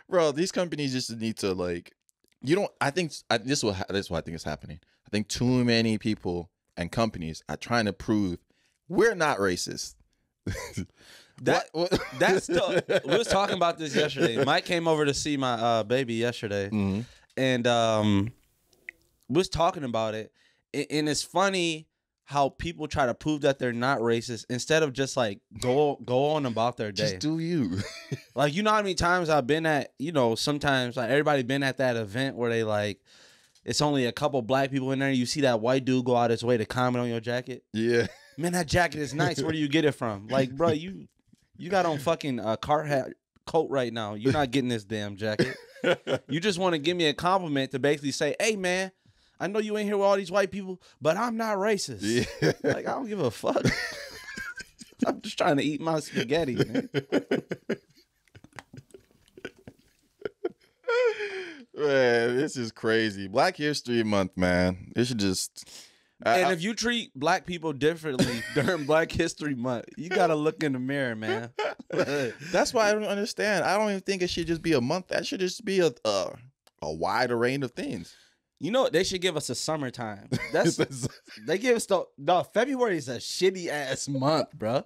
Bro, these companies just need to like, I think this is what I think is happening. I think too many people and companies are trying to prove we're not racist. That's still, we was talking about this yesterday. Mike came over to see my baby yesterday, and we was talking about it, and it's funny how people try to prove that they're not racist instead of just like go on about their day. Just do you. Like, you know how many times I've been at, sometimes like everybody been at that event where they like, it's only a couple black people in there. You see that white dude go out his way to comment on your jacket. Yeah. Man, that jacket is nice. Where do you get it from? Like, bro, you got on fucking Carhartt coat right now. You're not getting this damn jacket. You just want to give me a compliment to basically say, hey, man, I know you ain't here with all these white people, but I'm not racist. Yeah. Like, I don't give a fuck. I'm just trying to eat my spaghetti, man. Man, this is crazy. Black History Month, man. It should just... And if you treat black people differently during Black History Month, you got to look in the mirror, man. That's why I don't understand. I don't even think it should just be a month. That should just be a wide array of things. You know, they should give us a summertime. They give us February is a shitty ass month, bro.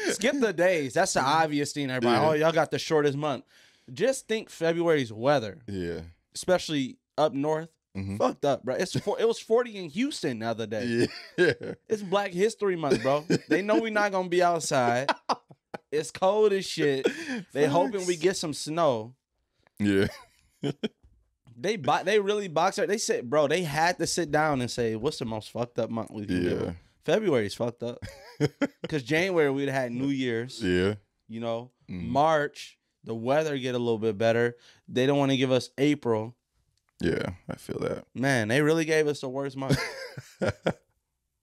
Skip the days. That's the obvious thing. Everybody, oh, y'all got the shortest month. Just think February's weather. Yeah. Especially up north. Fucked up, bro. It was 40 in Houston the other day. Yeah. It's Black History Month, bro. They know we're not gonna be outside. It's cold as shit. They hoping we get some snow. Yeah. They really boxed her. They said, bro, they had to sit down and say, what's the most fucked up month we can do? February's fucked up. Because January we'd have had New Year's. Yeah. March, the weather get a little bit better. They don't want to give us April. Yeah, I feel that. Man, they really gave us the worst month.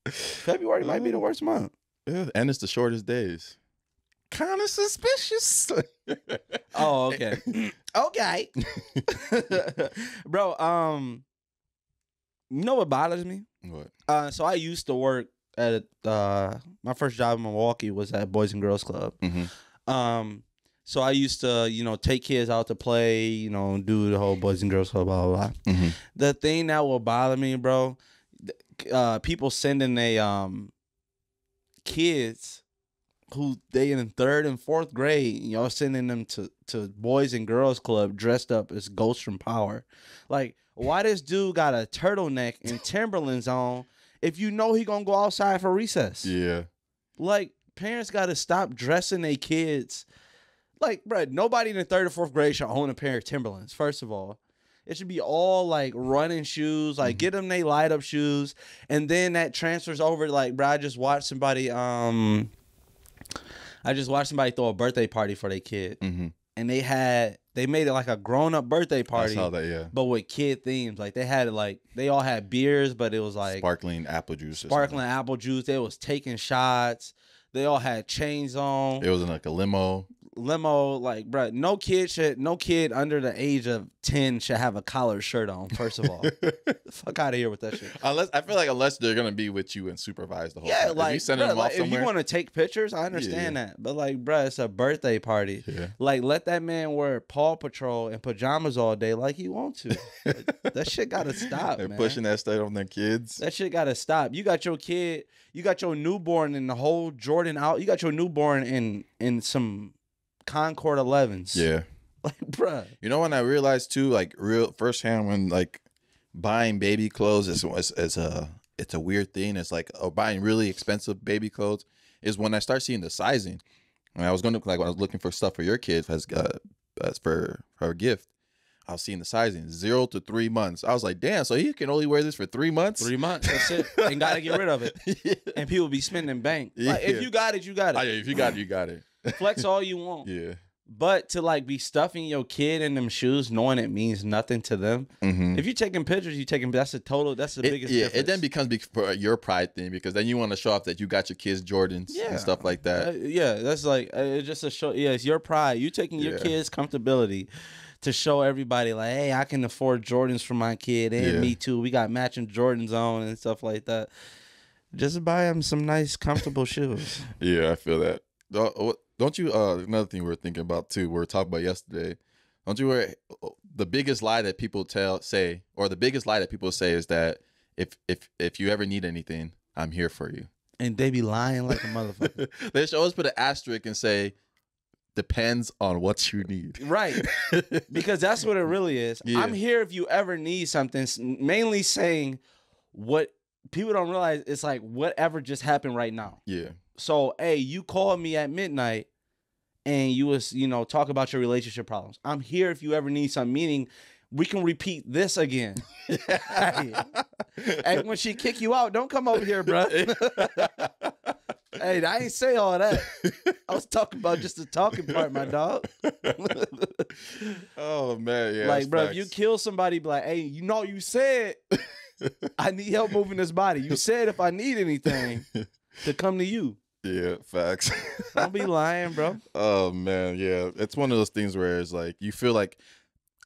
February might be the worst month. Yeah, and it's the shortest days. Kind of suspicious. Oh, okay. Okay. Bro, you know what bothers me? What? So I used to work at my first job in Milwaukee was at Boys and Girls Club. So I used to, take kids out to play, do the whole Boys and Girls Club, blah, blah, blah. The thing that will bother me, bro, people sending kids who they in 3rd and 4th grade, y'all sending them to Boys and Girls Club dressed up as Ghosts from Power. Like, why this dude got a turtleneck and Timberlands on if you know he gonna go outside for recess? Yeah. Like, parents gotta stop dressing their kids. Like, bro, nobody in the 3rd or 4th grade should own a pair of Timberlands, first of all. It should be all like running shoes, like get them they light up shoes, and then that transfers over. Like, bro, I just watched somebody throw a birthday party for their kid, and they made it like a grown up birthday party. I saw that, yeah. But with kid themes, like they all had beers, but it was like sparkling apple juice. They was taking shots. They all had chains on. It was in like a limo. Like, bro, no kid under the age of 10 should have a collared shirt on, first of all. Fuck out of here with that shit. Unless they're gonna be with you and supervise the whole time. Like, if you send them off somewhere, if you want to take pictures, I understand that. But like, bro, it's a birthday party. Yeah. Like, let that man wear Paw Patrol and pajamas all day like he wants to. Like, that shit gotta stop. They're man. pushing that stuff on their kids. That shit gotta stop. You got your kid, you got your newborn in the whole Jordan out. You got your newborn in some Concord 11s. Yeah. Like, bruh. You know when I realized too, like real firsthand, when like buying baby clothes is it's a weird thing. It's like buying really expensive baby clothes is when I start seeing the sizing. And I was when I was looking for stuff for your kids as for her gift, I was seeing the sizing 0 to 3 months. I was like, damn, so he can only wear this for 3 months? 3 months, that's it. And gotta get rid of it. Yeah. And people be spending bank. Like, if you got it, you got it. Oh, yeah, if you got it, you got it. Flex all you want. Yeah. But to like be stuffing your kid in them shoes, knowing it means nothing to them. If you're taking pictures, that's the biggest difference. It then becomes your pride thing, because then you want to show off that you got your kids Jordans and stuff like that. That's like it's just a show. Yeah, it's your pride. You taking your kids' comfortability to show everybody like, hey, I can afford Jordans for my kid, and me too. We got matching Jordans on and stuff like that. Just buy them some nice, comfortable shoes. Yeah, I feel that. Don't you? Another thing we were thinking about too, we were talking about yesterday. Don't you? The biggest lie that people say is that if you ever need anything, I'm here for you. And they be lying like a motherfucker. They should always put an asterisk and say, depends on what you need. Right. Because that's what it really is. Yeah. I'm here if you ever need something. Mainly saying what people don't realize. It's like whatever just happened right now. Yeah. So, hey, you called me at midnight and you was, talk about your relationship problems. I'm here if you ever need something, meaning we can repeat this again. Hey, when she kick you out, don't come over here, bro. Hey, I ain't say all that. I was talking about just the talking part, my dog. Oh, man, yeah. Like, bro, if you kill somebody, be like, hey, you said I need help moving this body. You said if I need anything to come to you. Yeah, facts. Don't be lying, bro. Oh, man, yeah. It's one of those things where it's like, you feel like,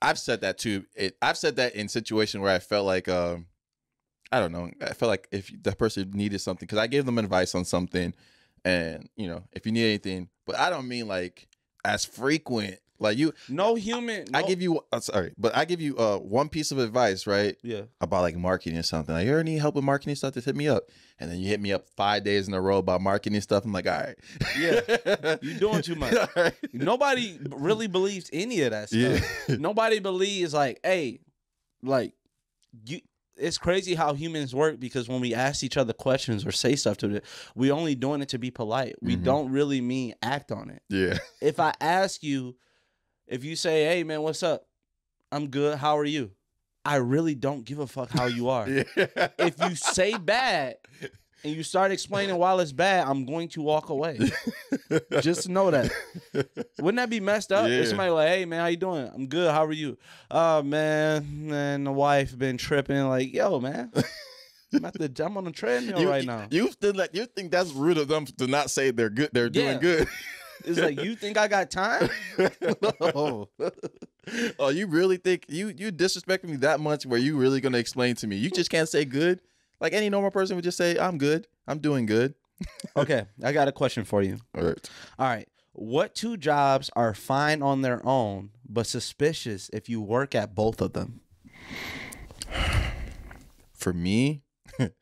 I've said that too. I've said that in situations where I felt like, I don't know. I felt like if the person needed something, because I gave them advice on something, and if you need anything, but I don't mean like as frequent. Like I give you one piece of advice, right? Yeah. About like marketing or something. Like, you ever need help with marketing stuff? Just hit me up. And then you hit me up 5 days in a row about marketing stuff. I'm like, all right. Yeah. You're doing too much. Right. Nobody really believes any of that stuff. Yeah. Nobody believes like, hey, like it's crazy how humans work, because when we ask each other questions or say stuff to it, we only doing it to be polite. We don't really mean act on it. Yeah. If I ask you, if you say, hey, man, what's up? I'm good. How are you? I really don't give a fuck how you are. Yeah. If you say bad and you start explaining while it's bad, I'm going to walk away. Just know that. Wouldn't that be messed up? Yeah. If somebody like, hey, man, how you doing? I'm good. How are you? Oh, man, the wife been tripping. Like, yo, man. I'm on the treadmill right now. You think that's rude of them to not say they're good? They're doing good. It's like, you think I got time? No. Oh, you really think you disrespecting me that much where you really gonna explain to me? You just can't say good? Like any normal person would just say, I'm good. I'm doing good. Okay, I got a question for you. All right. What 2 jobs are fine on their own but suspicious if you work at both of them? For me, it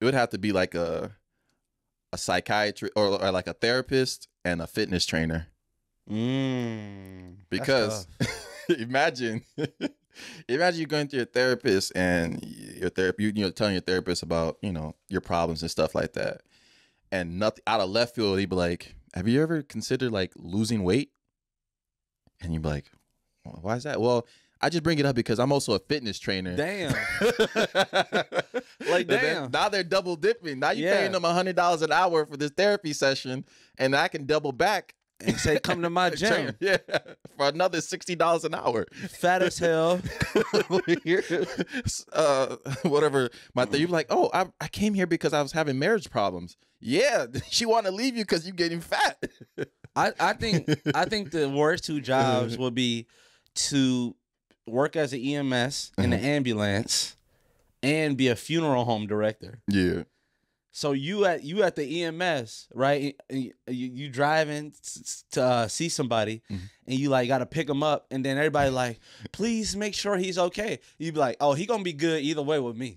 would have to be like a psychiatrist or like a therapist and a fitness trainer. Because imagine you going to your therapist and your telling your therapist about, your problems and stuff like that. And nothing out of left field, he'd be like, have you ever considered like losing weight? And you'd be like, why is that? Well, I just bring it up because I'm also a fitness trainer. Damn. Like, damn. Now they're double dipping. Now you're paying them $100 an hour for this therapy session, and I can double back and say, come to my gym. Yeah, for another $60 an hour. Fat as hell. Whatever. You're like, oh, I came here because I was having marriage problems. Yeah, she want to leave you because you're getting fat. I think the worst two jobs would be to work as an EMS in an ambulance and be a funeral home director. Yeah. So you at the EMS, right? You driving to see somebody, and you like got to pick him up, and then everybody like, please make sure he's okay. You be like, oh, he gonna be good either way with me.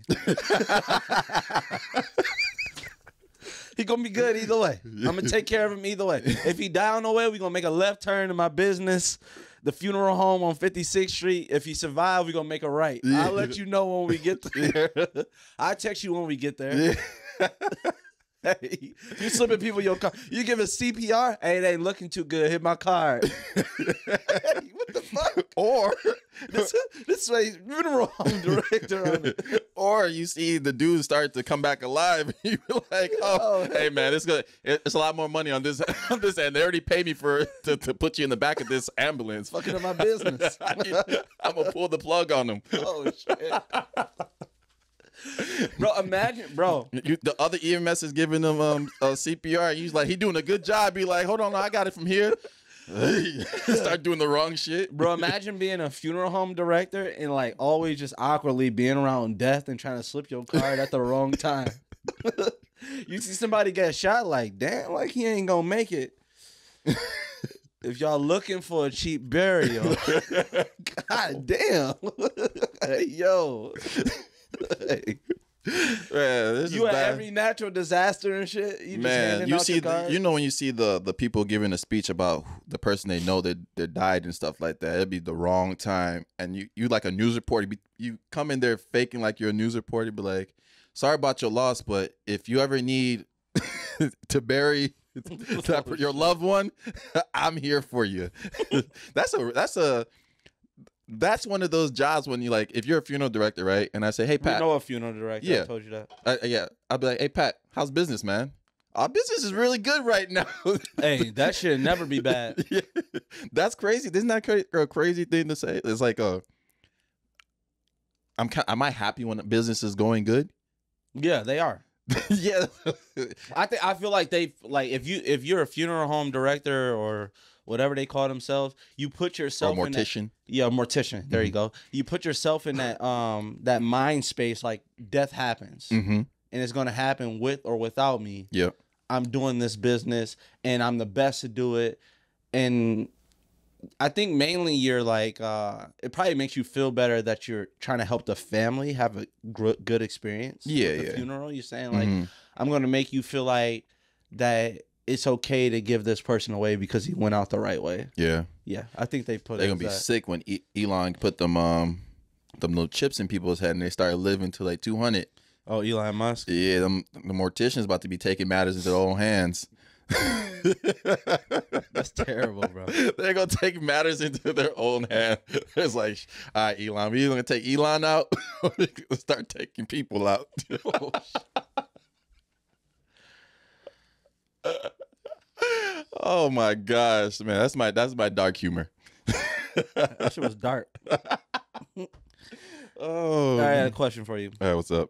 He gonna be good either way. I'm gonna take care of him either way. If he die on the way, we gonna make a left turn in my business, the funeral home on 56th Street. If he survive, we gonna make a right. Yeah. I'll let you know when we get there. I'll text you when we get there. Yeah. Hey, you slipping people your car. You give a CPR. Hey, it ain't looking too good. Hit my card. Hey, what the fuck? Or this way, funeral home director on it. Or you see the dude start to come back alive. And you be like, oh, hey man, it's good. It's a lot more money on this end. They already paid me to put you in the back of this ambulance. Fucking up my business. I'm gonna pull the plug on him. Oh shit. Bro, imagine, bro. The other EMS is giving him CPR. He's like, he doing a good job. Be like, hold on, I got it from here. Start doing the wrong shit. Bro, imagine being a funeral home director and like always just awkwardly being around death and trying to slip your card at the wrong time. You see somebody get shot, like, damn, like he ain't gonna make it. If y'all looking for a cheap burial, god damn. Hey, yo. Hey. Man, you at every natural disaster and shit. You just handing out your cards? When you see the people giving a speech about the person they know that died and stuff like that, it'd be the wrong time. And you like a news reporter, you come in there faking like you're a news reporter, be like, sorry about your loss, but if you ever need to bury your loved one, I'm here for you. That's one of those jobs when you like, if you're a funeral director, right? And I say, hey, Pat. I know a funeral director. Yeah. I told you that. Yeah. I'll be like, hey, Pat, how's business, man? Our business is really good right now. Hey, that should never be bad. Yeah. That's crazy. Isn't that a crazy thing to say? It's like, am I happy when business is going good? Yeah, they are. Yeah. I feel like if you're a funeral home director or whatever they call themselves, you put yourself in mortician. Mortician. There you go. You put yourself in that mind space, like death happens, and it's gonna happen with or without me. Yep. I'm doing this business, and I'm the best to do it. And I think mainly you're like, it probably makes you feel better that you're trying to help the family have a good experience. Yeah, with the funeral. You're saying like, I'm gonna make you feel like that it's okay to give this person away because he went out the right way. Yeah. Yeah. I think they're gonna be sick when Elon put them little chips in people's head and they started living to like 200. Oh, Elon Musk? Yeah, the mortician's about to be taking matters into their own hands. That's terrible, bro. They're gonna take matters into their own hand. It's like, all right, Elon, we either gonna take Elon out or we gonna start taking people out. Oh my gosh, man, that's my dark humor. That shit was dark. Oh, I had a question for you. All right, what's up?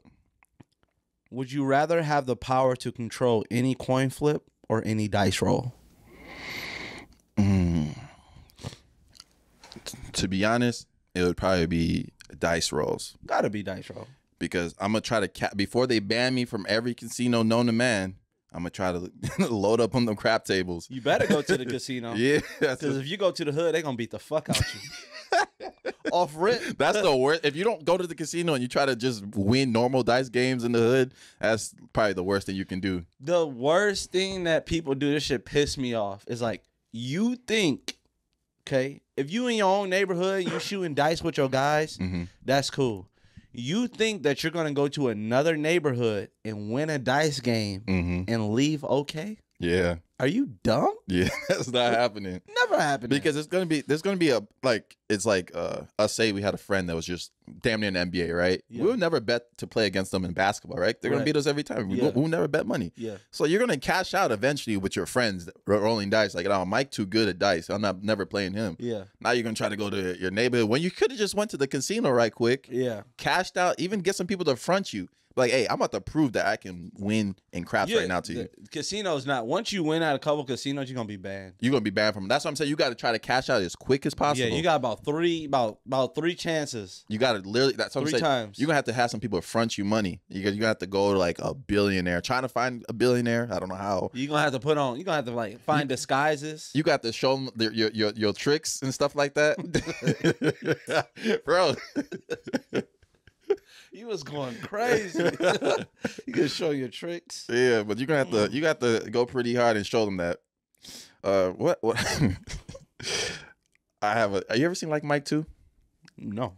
Would you rather have the power to control any coin flip or any dice roll? To be honest, it would probably be dice rolls. Gotta be dice roll. Because I'm gonna try to before they ban me from every casino known to man. I'm gonna try to load up on the crap tables. You better go to the casino. Yeah, because if you go to the hood, they're gonna beat the fuck out you. off rip. That's the worst. If you don't go to the casino and you try to just win normal dice games in the hood, that's probably the worst thing you can do. The worst thing that people do, this shit piss me off, is like, you think, okay, if you in your own neighborhood, you shooting dice with your guys, that's cool. You think that you're going to go to another neighborhood and win a dice game and leave okay? Yeah. Are you dumb? Yeah, that's not happening. Never happened. Because there's gonna be a like it's like us say we had a friend that was just damn near an NBA, right? Yeah. We would never bet to play against them in basketball, right? They're gonna beat us every time. We'll never bet money. Yeah. So you're gonna cash out eventually with your friends rolling dice. Like, oh, Mike too good at dice. I'm never playing him. Yeah. Now you're gonna try to go to your neighborhood when you could have just went to the casino right quick. Yeah. Cashed out, even get some people to front you. Like, hey, I'm about to prove that I can win in craps right now to you. Casinos not. Once you win at a couple casinos, you're gonna be banned. You're gonna be banned from them. That's what I'm saying. You got to try to cash out as quick as possible. Yeah, you got about three chances. You got to literally. That's what I'm saying. 3 times. You're gonna have some people front you money. You're gonna have to go to like a billionaire, trying to find a billionaire. I don't know how. You're gonna have to put on. You're gonna have to like find disguises. You got to show them your tricks and stuff like that, bro. You was going crazy. You can show your tricks. Yeah, but you got to go pretty hard and show them that. What? Have you ever seen Like Mike 2? No.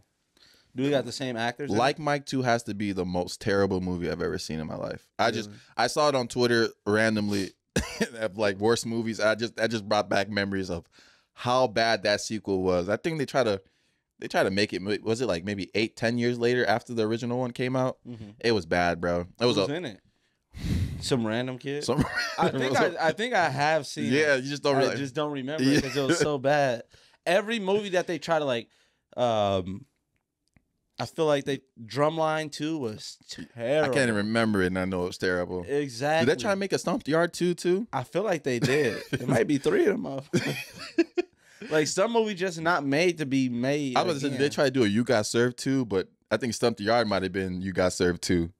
Do we got the same actors? Like Mike 2 has to be the most terrible movie I've ever seen in my life. I saw it on Twitter randomly of like worst movies. That just brought back memories of how bad that sequel was. I think they try to make it. Was it like maybe 8-10 years later after the original one came out? It was bad, bro. Who's in it? Some random kid. I think I have seen. Yeah, it. you just don't. I just don't remember it because it was so bad. Every movie that they try to like, I feel like Drumline 2 was terrible. I can't even remember it, and I know it was terrible. Exactly. Did they try to make a Stomp the Yard 2 too? I feel like they did. It might be 3 of them up. Like some movie just not made to be made. I was saying they tried to do a You Got Served 2, but I think Stump the Yard might have been You Got Served 2.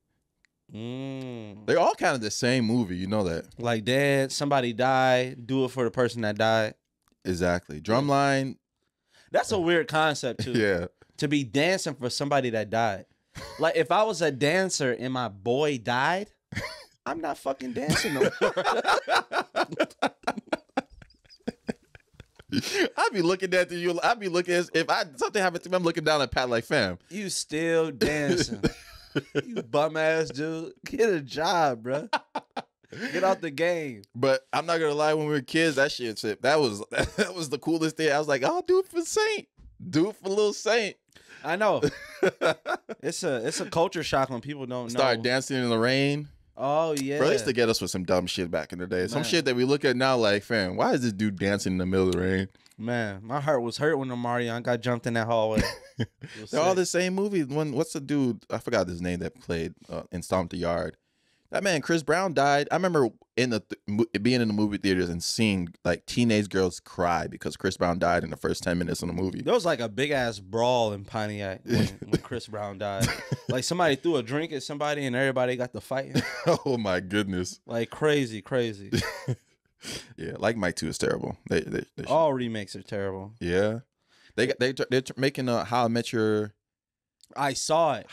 They're all kind of the same movie, you know that. Like, dad, somebody died, do it for the person that died. Exactly. Drumline. That's a weird concept too. Yeah. To be dancing for somebody that died. Like if I was a dancer and my boy died, I'm not fucking dancing no more. I'd be looking at you. I'd be looking as if something happened to me. I'm looking down at Pat like, fam. You still dancing. You bum ass dude. Get a job, bro. Get out the game. But I'm not gonna lie, when we were kids, that was the coolest thing. I was like, oh, do it for Saint. Do it for little Saint. I know. It's a culture shock when people don't Start dancing in the rain. Oh yeah. Bro, they used to get us with some dumb shit back in the day. Some shit that we look at now like, fam, why is this dude dancing in the middle of the rain? Man, my heart was hurt when Omarion got jumped in that hallway. They're all the same movie. What's the dude? I forgot his name that played in Stomp the Yard. That man, Chris Brown, died. I remember being in the movie theaters and seeing like teenage girls cry because Chris Brown died in the first 10 minutes of the movie. There was like a big ass brawl in Pontiac when Chris Brown died. Like somebody threw a drink at somebody and everybody got to fighting. Oh my goodness! Like crazy. Yeah, Like Mike 2 is terrible. They all remakes are terrible. Yeah, they're making a How I Met Your. I saw it.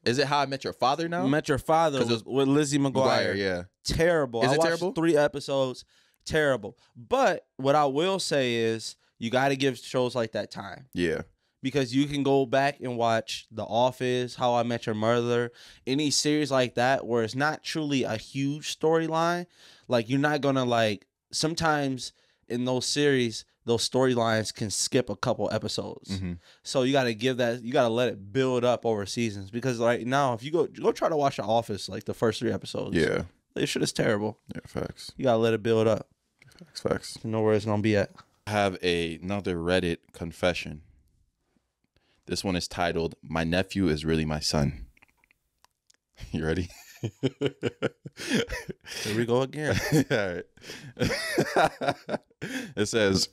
Is it How I Met Your Father now? Met Your Father with Lizzie McGuire. Yeah, terrible. Is it watched terrible? 3 episodes. Terrible. But what I will say is you got to give shows like that time. Yeah. Because you can go back and watch The Office, How I Met Your Mother, any series like that where it's not truly a huge storyline. Like you're not going to like, sometimes in those series, those storylines can skip a couple episodes. So you got to you got to let it build up over seasons. Because right now, if you go try to watch The Office, like the first 3 episodes. Yeah. This shit is terrible. Yeah, facts. You got to let it build up. Facts. To know where it's going to be at. I have another Reddit confession. This one is titled, "My Nephew is Really My Son." You ready? Here we go again. All right. It says,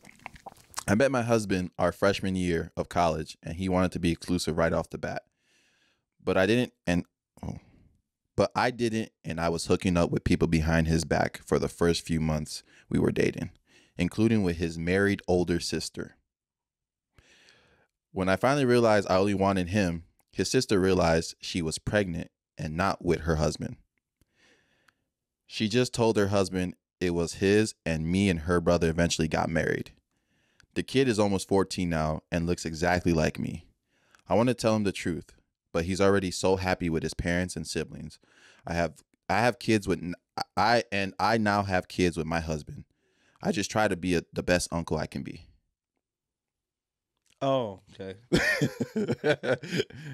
"I met my husband our freshman year of college, and he wanted to be exclusive right off the bat. But I didn't, and I was hooking up with people behind his back for the first few months we were dating, including with his married older sister. When I finally realized I only wanted him, his sister realized she was pregnant and not with her husband. She just told her husband it was his, and me and her brother eventually got married. The kid is almost 14 now and looks exactly like me. I want to tell him the truth, but he's already so happy with his parents and siblings. I have kids with I now have kids with my husband. I just try to be the best uncle I can be. Oh, okay.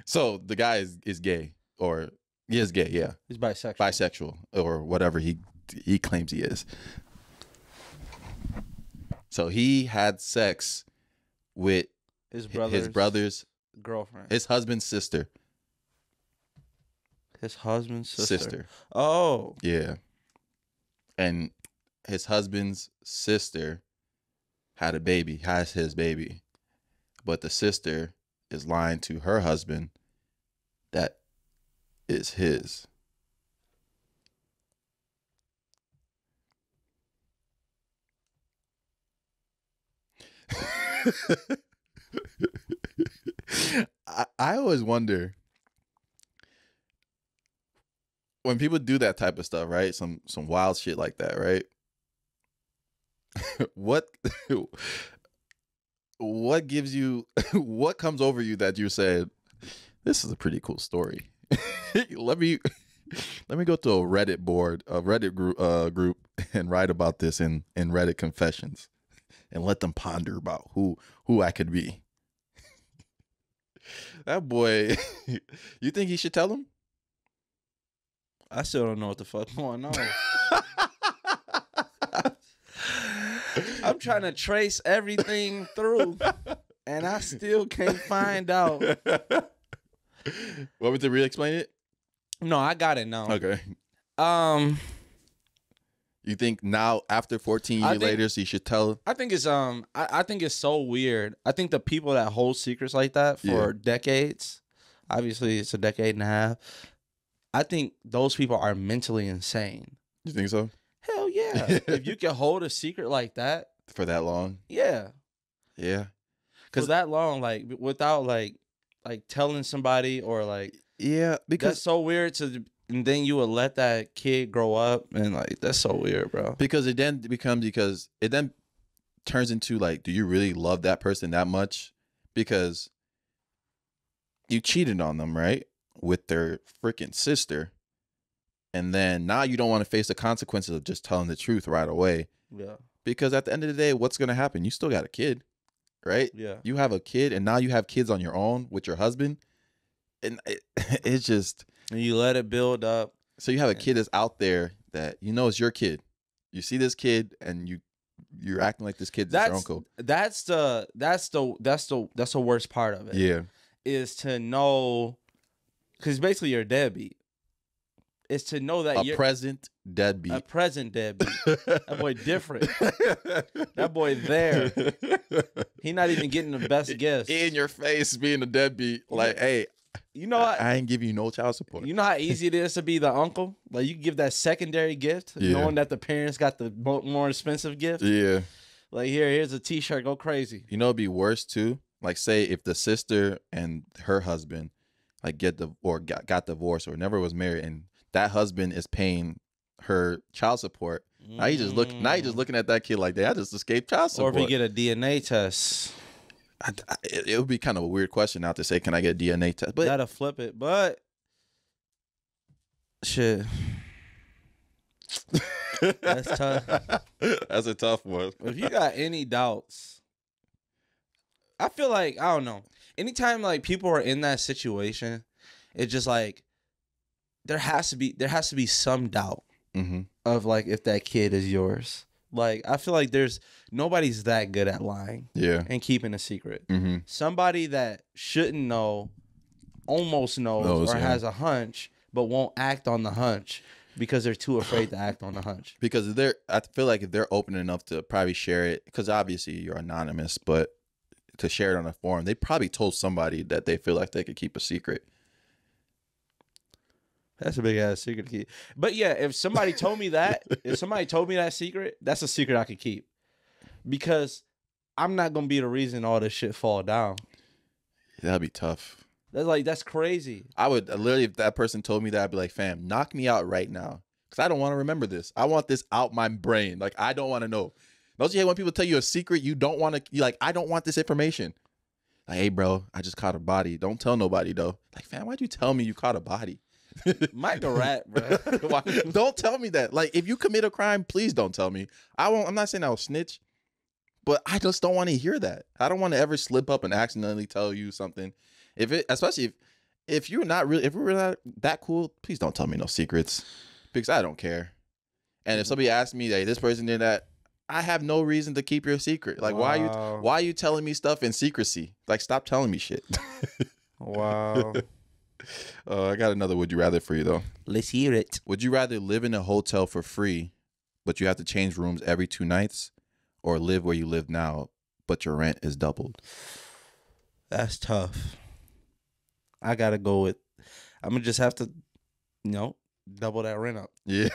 So the guy is gay, or he is gay, yeah. He's bisexual. Bisexual, or whatever he claims he is. So he had sex with his brother's girlfriend. His husband's sister. His husband's sister. Oh. Yeah. And his husband's sister has his baby. But the sister is lying to her husband that is his. I always wonder when people do that type of stuff, right? Some wild shit like that, right? What gives you what comes over you that you said, this is a pretty cool story. let me go to a Reddit group and write about this in Reddit confessions and let them ponder about who I could be. That boy, you think he should tell him? I still don't know what the fuck going on. I'm trying to trace everything through, and I still can't find out. Want me to re-explain it? No, I got it now. Okay. You think now, after 14 years later, he should tell him? I think it's I think it's so weird. I think the people that hold secrets like that for decades, obviously it's a decade and a half, I think those people are mentally insane. You think so? Hell yeah. If you can hold a secret like that for that long. Yeah. Yeah. For that long, like without like telling somebody, or like, yeah, because that's so weird and then you would let that kid grow up, and like, that's so weird, bro. Because it then turns into like, do you really love that person that much? Because you cheated on them, right? With their freaking sister. And then now you don't want to face the consequences of just telling the truth right away. Yeah. Because at the end of the day, what's going to happen? You still got a kid, right? Yeah. You have a kid, and now you have kids on your own with your husband. And it's just... And you let it build up. So you have a kid that's out there that you know is your kid. You see this kid, and you're acting like this kid's your uncle. That's the worst part of it. Yeah. Is to know, because basically you're a deadbeat. Is to know that you're a present deadbeat. That boy different. That boy there. He not even getting the best gifts. In your face being a deadbeat. Like, hey, you know what? I ain't giving you no child support. You know how easy it is to be the uncle? Like, you give that secondary gift, knowing that the parents got the more expensive gift. Yeah. Like, here's a t-shirt, go crazy. You know, it'd be worse too. Like, say if the sister and her husband like got divorced or never was married, and that husband is paying her child support. Now you just looking at that kid like that. I just escaped child support. Or if you get a DNA test. It would be kind of a weird question now to say, can I get a DNA test? But gotta flip it. But shit. That's tough. That's a tough one. If you got any doubts, I feel like, I don't know. Anytime like people are in that situation, it's just like there has to be some doubt of like if that kid is yours. Like, I feel like nobody's that good at lying. Yeah. And keeping a secret. Somebody that shouldn't know almost knows or has a hunch, but won't act on the hunch because they're too afraid to act on the hunch. Because I feel like if they're open enough to probably share it, because obviously you're anonymous, but to share it on a forum, they probably told somebody that they feel like they could keep a secret. That's a big ass secret to keep. But yeah, if somebody told me that, secret, that's a secret I could keep. Because I'm not gonna be the reason all this shit fall down. That'd be tough. That's crazy. I would literally, if that person told me that, I'd be like, fam, knock me out right now. Because I don't want to remember this. I want this out my brain. Like, I don't want to know. Don't you hate when people tell you a secret you don't want to, you're like, I don't want this information. Like, hey, bro, I just caught a body. Don't tell nobody, though. Like, fam, why'd you tell me you caught a body? Mike a rat, bro. Don't tell me that. Like, if you commit a crime, please don't tell me. I'm not saying I'll snitch, but I just don't want to hear that. I don't want to ever slip up and accidentally tell you something. Especially if you're not really, if we're not that cool, please don't tell me no secrets, because I don't care. And if somebody asks me, hey, this person did that, I have no reason to keep your secret. Like, why are you telling me stuff in secrecy? Like, stop telling me shit. Wow. I got another would you rather for you, though. Let's hear it. Would you rather live in a hotel for free, but you have to change rooms every 2 nights, or live where you live now, but your rent is doubled? That's tough. I got to go with, I'm going to just have to, double that rent up. Yeah.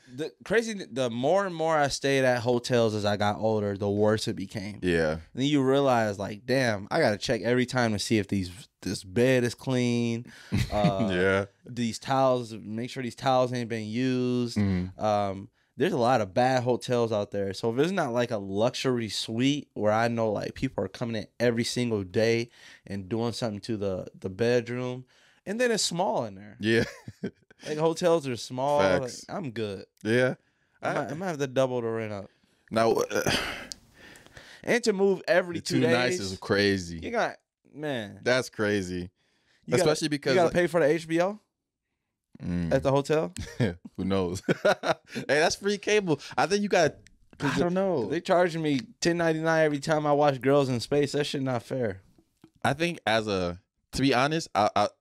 The more and more I stayed at hotels as I got older, the worse it became. Yeah. Then you realize, like, damn, I gotta check every time to see if this bed is clean. Yeah. These towels, make sure these towels ain't been used. Mm-hmm. There's a lot of bad hotels out there. So if it's not like a luxury suite where I know like people are coming in every single day and doing something to the bedroom, and then it's small in there. Yeah. Like hotels are small. Like, I'm good. Yeah. I might have to double the rent up. Now, and to move every 2 days. 2 nights is crazy. You got, man. That's crazy. Especially because you got to pay for the HBO at the hotel. Who knows? Hey, that's free cable. I think you got. I don't know. They charging me $10.99 every time I watch Girls in Space. That shit not fair. I think to be honest,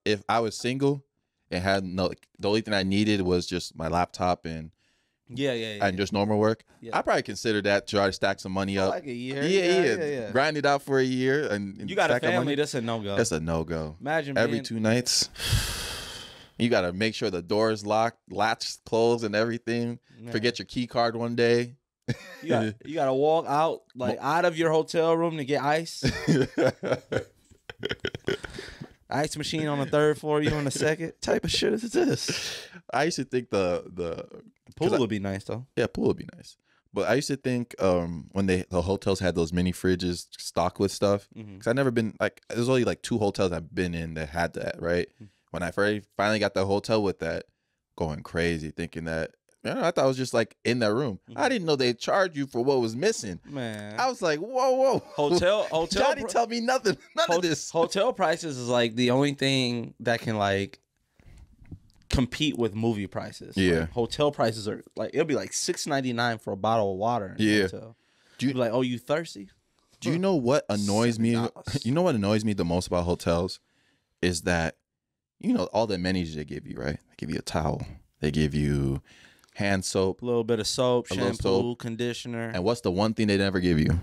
if I was single and had the only thing I needed was just my laptop and and just normal work, I probably consider that, try to stack some money up. Like a year. Yeah. Grind it out for a year and you got a stack family. Money. That's a no go. That's a no go. Imagine every 2 nights. You got to make sure the door is locked, latch closed, and everything. Man. Forget your key card one day. You got to walk out out of your hotel room to get ice. Ice machine on the 3rd floor, you on the 2nd. Type of shit is this? I used to think the pool would be nice though. Yeah, pool would be nice. But I used to think when the hotels had those mini fridges stocked with stuff, because I've never been there's only 2 hotels I've been in that had that, right? When I finally got the hotel with that, going crazy, thinking that, I thought it was just in that room. I didn't know they charged you for what was missing. Man, I was like, whoa. Hotel. Johnny, tell me nothing. None of this. Hotel prices is the only thing that can compete with movie prices. Yeah. Hotel prices are it'll be $6.99 for a bottle of water in a hotel. Do you oh, you thirsty? Do you know what annoys me? $7. You know what annoys me the most about hotels is that, all the amenities they give you, right? They give you a towel. They give you hand soap, a little bit of soap, shampoo, soap, conditioner. And what's the one thing they never give you?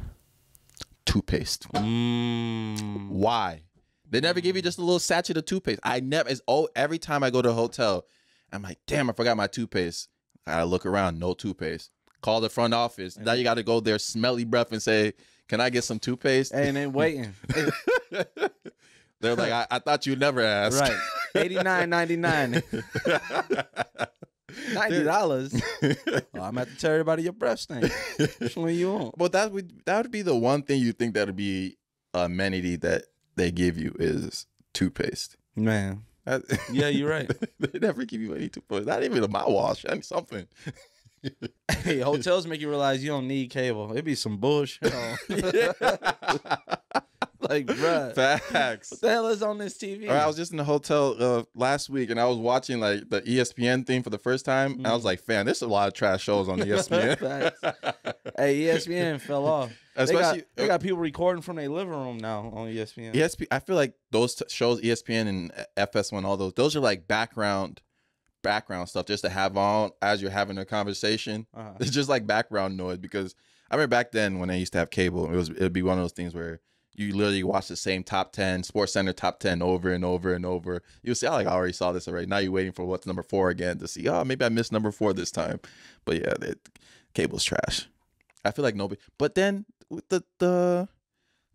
Toothpaste. Why? They never give you just a little sachet of toothpaste. Every time I go to a hotel, I'm like, damn, I forgot my toothpaste. I gotta look around, no toothpaste. Call the front office. Now you gotta go there, smelly breath, and say, can I get some toothpaste? And then waiting. They're like, I thought you'd never ask. Right. $89.99. $90. Oh, I'm at to tell everybody your breath stink. Which one you want? But that would be the one thing you think that would be amenity that they give you is toothpaste. Man. Yeah, you're right. They never give you any toothpaste. Not even a mouthwash. I mean, something. Hey, hotels make you realize you don't need cable. It'd be some bullshit. Bruh. Facts. What the hell is on this TV? I was just in the hotel last week and I was watching the ESPN thing for the first time. And I was like, fam, there's a lot of trash shows on ESPN. Hey, ESPN fell off. Especially, they got people recording from their living room now on ESPN. I feel like those shows, ESPN and FS1, all those are background stuff just to have on as you're having a conversation. It's just background noise, because I remember back then when I used to have cable, it'd be one of those things where you literally watch the same top 10, Sports Center top 10 over and over and over. You'll see, I already saw this already. Now you're waiting for what's number 4 again to see, maybe I missed number 4 this time. But yeah, cable's trash. I feel like nobody. But then the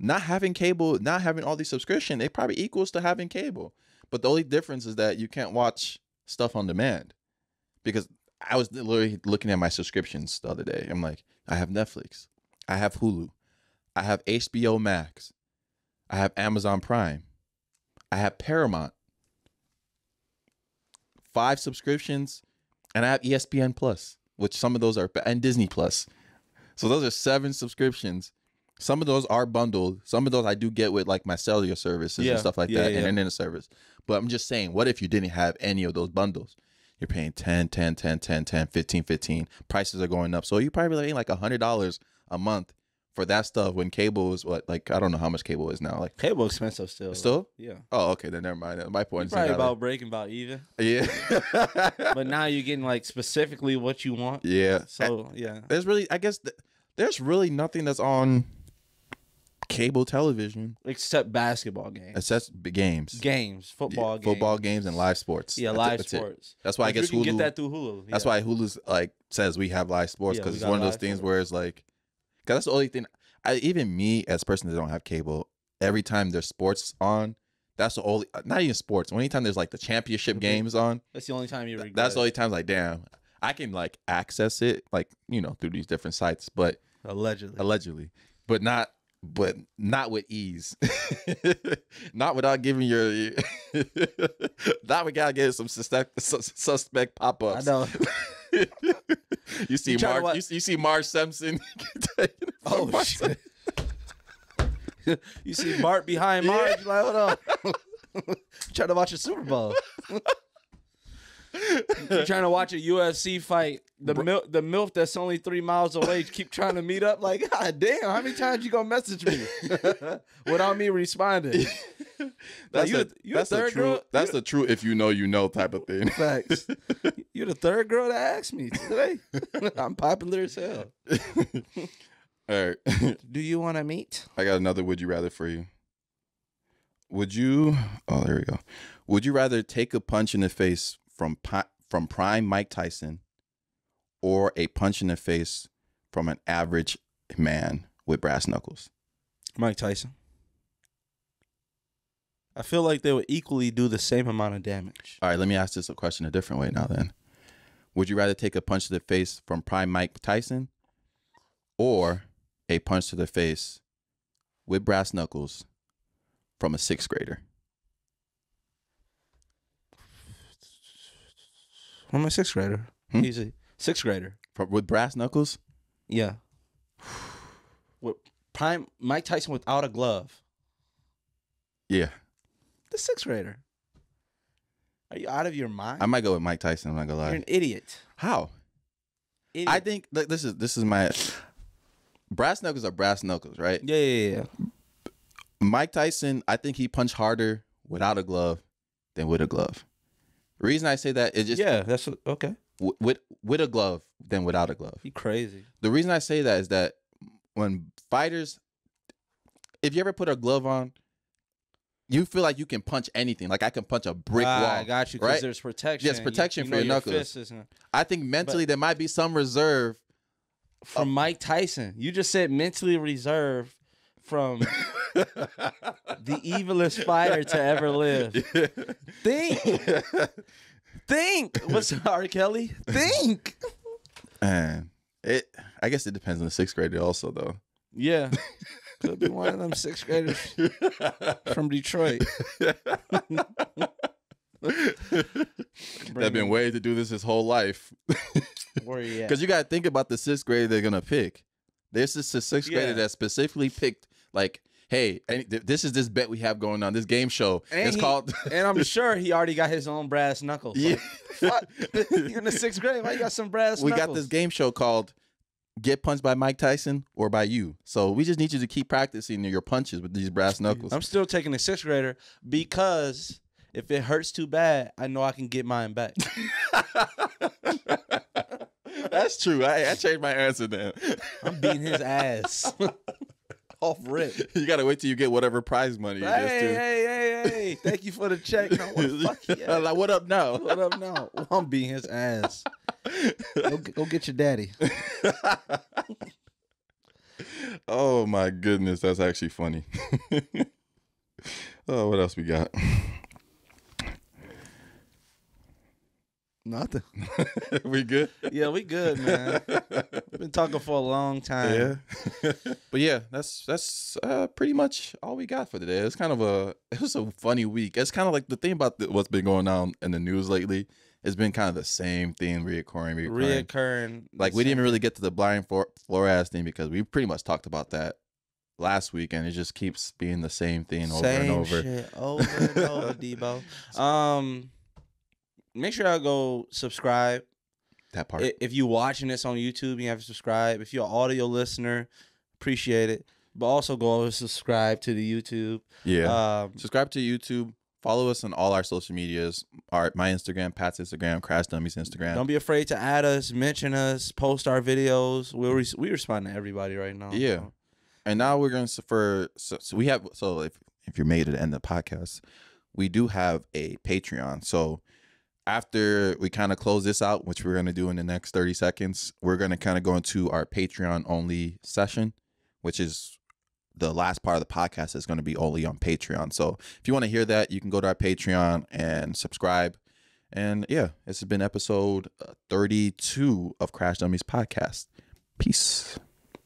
not having cable, not having all these subscription, it probably equals to having cable. But the only difference is that you can't watch stuff on demand. Because I was literally looking at my subscriptions the other day. I'm like, I have Netflix, I have Hulu, I have HBO Max, I have Amazon Prime, I have Paramount, 5 subscriptions, and I have ESPN Plus, which some of those are, and Disney Plus. So those are 7 subscriptions. Some of those are bundled. Some of those I do get with like my cellular services and stuff like that, and internet service. But I'm just saying, what if you didn't have any of those bundles? You're paying 10, 10, 10, 10, 10, 15, 15. Prices are going up. So you're probably paying like $100 a month for that stuff when cable is what, like, I don't know how much cable is now. Like, cable expensive still. Still? Yeah. Oh, okay. Then never mind. My point is probably about breaking about even. Yeah. But now you're getting like specifically what you want. Yeah. So yeah. There's really, I guess, there's really nothing that's on cable television except basketball games. Except games. Football games. Football games and live sports. Yeah, live sports. That's why I guess you can Hulu. get that through Hulu. That's why Hulu's like says we have live sports, because it's one of those things where it's like, because that's the only thing. Even me as a person that don't have cable, every time there's sports on, that's the only, not even sports. Anytime there's like the championship games on, that's the only time you regret. That's the only time, like, damn, I can like access it, like, you know, through these different sites, but allegedly, but not with ease. Not without giving your not without getting some suspect pop-ups. I know. You see you see Marge Simpson. Oh shit. You see Bart behind Marge, you're like, hold on. Trying to watch a Super Bowl. You're trying to watch a UFC fight. The MILF that's only 3 miles away keep trying to meet up. Like, God damn, how many times you gonna message me without me responding? That's the true if you know type of thing. Facts. You're the third girl to ask me today. I'm popular as hell. All right. Do you want to meet? I got another would you rather for you. Would you? Oh, there we go. Would you rather take a punch in the face from prime Mike Tyson, or a punch in the face from an average man with brass knuckles? Mike Tyson. I feel like they would equally do the same amount of damage. All right, let me ask this a question a different way now then. Would you rather take a punch to the face from prime Mike Tyson, or a punch to the face with brass knuckles from a 6th grader? I'm a 6th grader. He's a 6th grader. With brass knuckles? Yeah. With prime Mike Tyson without a glove. Yeah. The 6th grader. Are you out of your mind? I might go with Mike Tyson. I'm not gonna lie. You're an idiot. How? Idiot. I think this is my brass knuckles are brass knuckles, right? Yeah. Mike Tyson, I think he punched harder without a glove than with a glove. The reason I say that is just that's okay. With a glove than without a glove. You crazy. The reason I say that is that when fighters, if you ever put a glove on, you feel like you can punch anything. Like I can punch a brick wall. I got you, because right? there's protection. Yes, protection for your knuckles. I think mentally there might be some reserve. From Mike Tyson. You just said mentally reserved from the evilest fighter to ever live. Think. What's R. Kelly? Think. Man, I guess it depends on the 6th grader also, though. Yeah. Could be one of them 6th graders from Detroit. They've been waiting to do this his whole life. Where you at? Because you got to think about the 6th grader they're going to pick. This is the 6th grader that specifically picked, like, hey, this is this bet we have going on, this game show. It's called... And I'm sure he already got his own brass knuckles. Yeah. Like, you're in the 6th grade. Why you got some brass knuckles? We got this game show called Get Punched by Mike Tyson or by You. So we just need you to keep practicing your punches with these brass knuckles. I'm still taking the 6th grader because if it hurts too bad, I know I can get mine back. That's true. I changed my answer then. I'm beating his ass. Off rip. You gotta wait till you get whatever prize money you get to. Hey. Thank you for the check. No, fuck yeah. Like, what up now? What up now? I'm beating his ass. Go get your daddy. Oh Oh my goodness, that's actually funny. Oh, what else we got? Nothing. We good? Yeah, we good, man. We've been talking for a long time. Yeah. But yeah, that's pretty much all we got for today. It was a funny week. It's kind of like the thing about what's been going on in the news lately. It's been kind of the same thing reoccurring. Like we didn't even really get to the blind Flores thing because we pretty much talked about that last week, and it just keeps being the same thing over and over. Shit over and over, Debo. Make sure y'all go subscribe. That part. If you're watching this on YouTube, you have to subscribe. If you're an audio listener, appreciate it. But also go over subscribe to the YouTube. Yeah. Subscribe to YouTube. Follow us on all our social medias. My Instagram, Pat's Instagram, Crash Dummies Instagram. Don't be afraid to add us, mention us, post our videos. We respond to everybody right now. Yeah. So. And now we're going to if you're made to the end of the podcast, we do have a Patreon. So after we kind of close this out, which we're going to do in the next 30 seconds, we're going to kind of go into our Patreon only session, which is the last part of the podcast is going to be only on Patreon. So if you want to hear that, you can go to our Patreon and subscribe. And yeah, this has been episode 32 of Crash Dummies Podcast. Peace.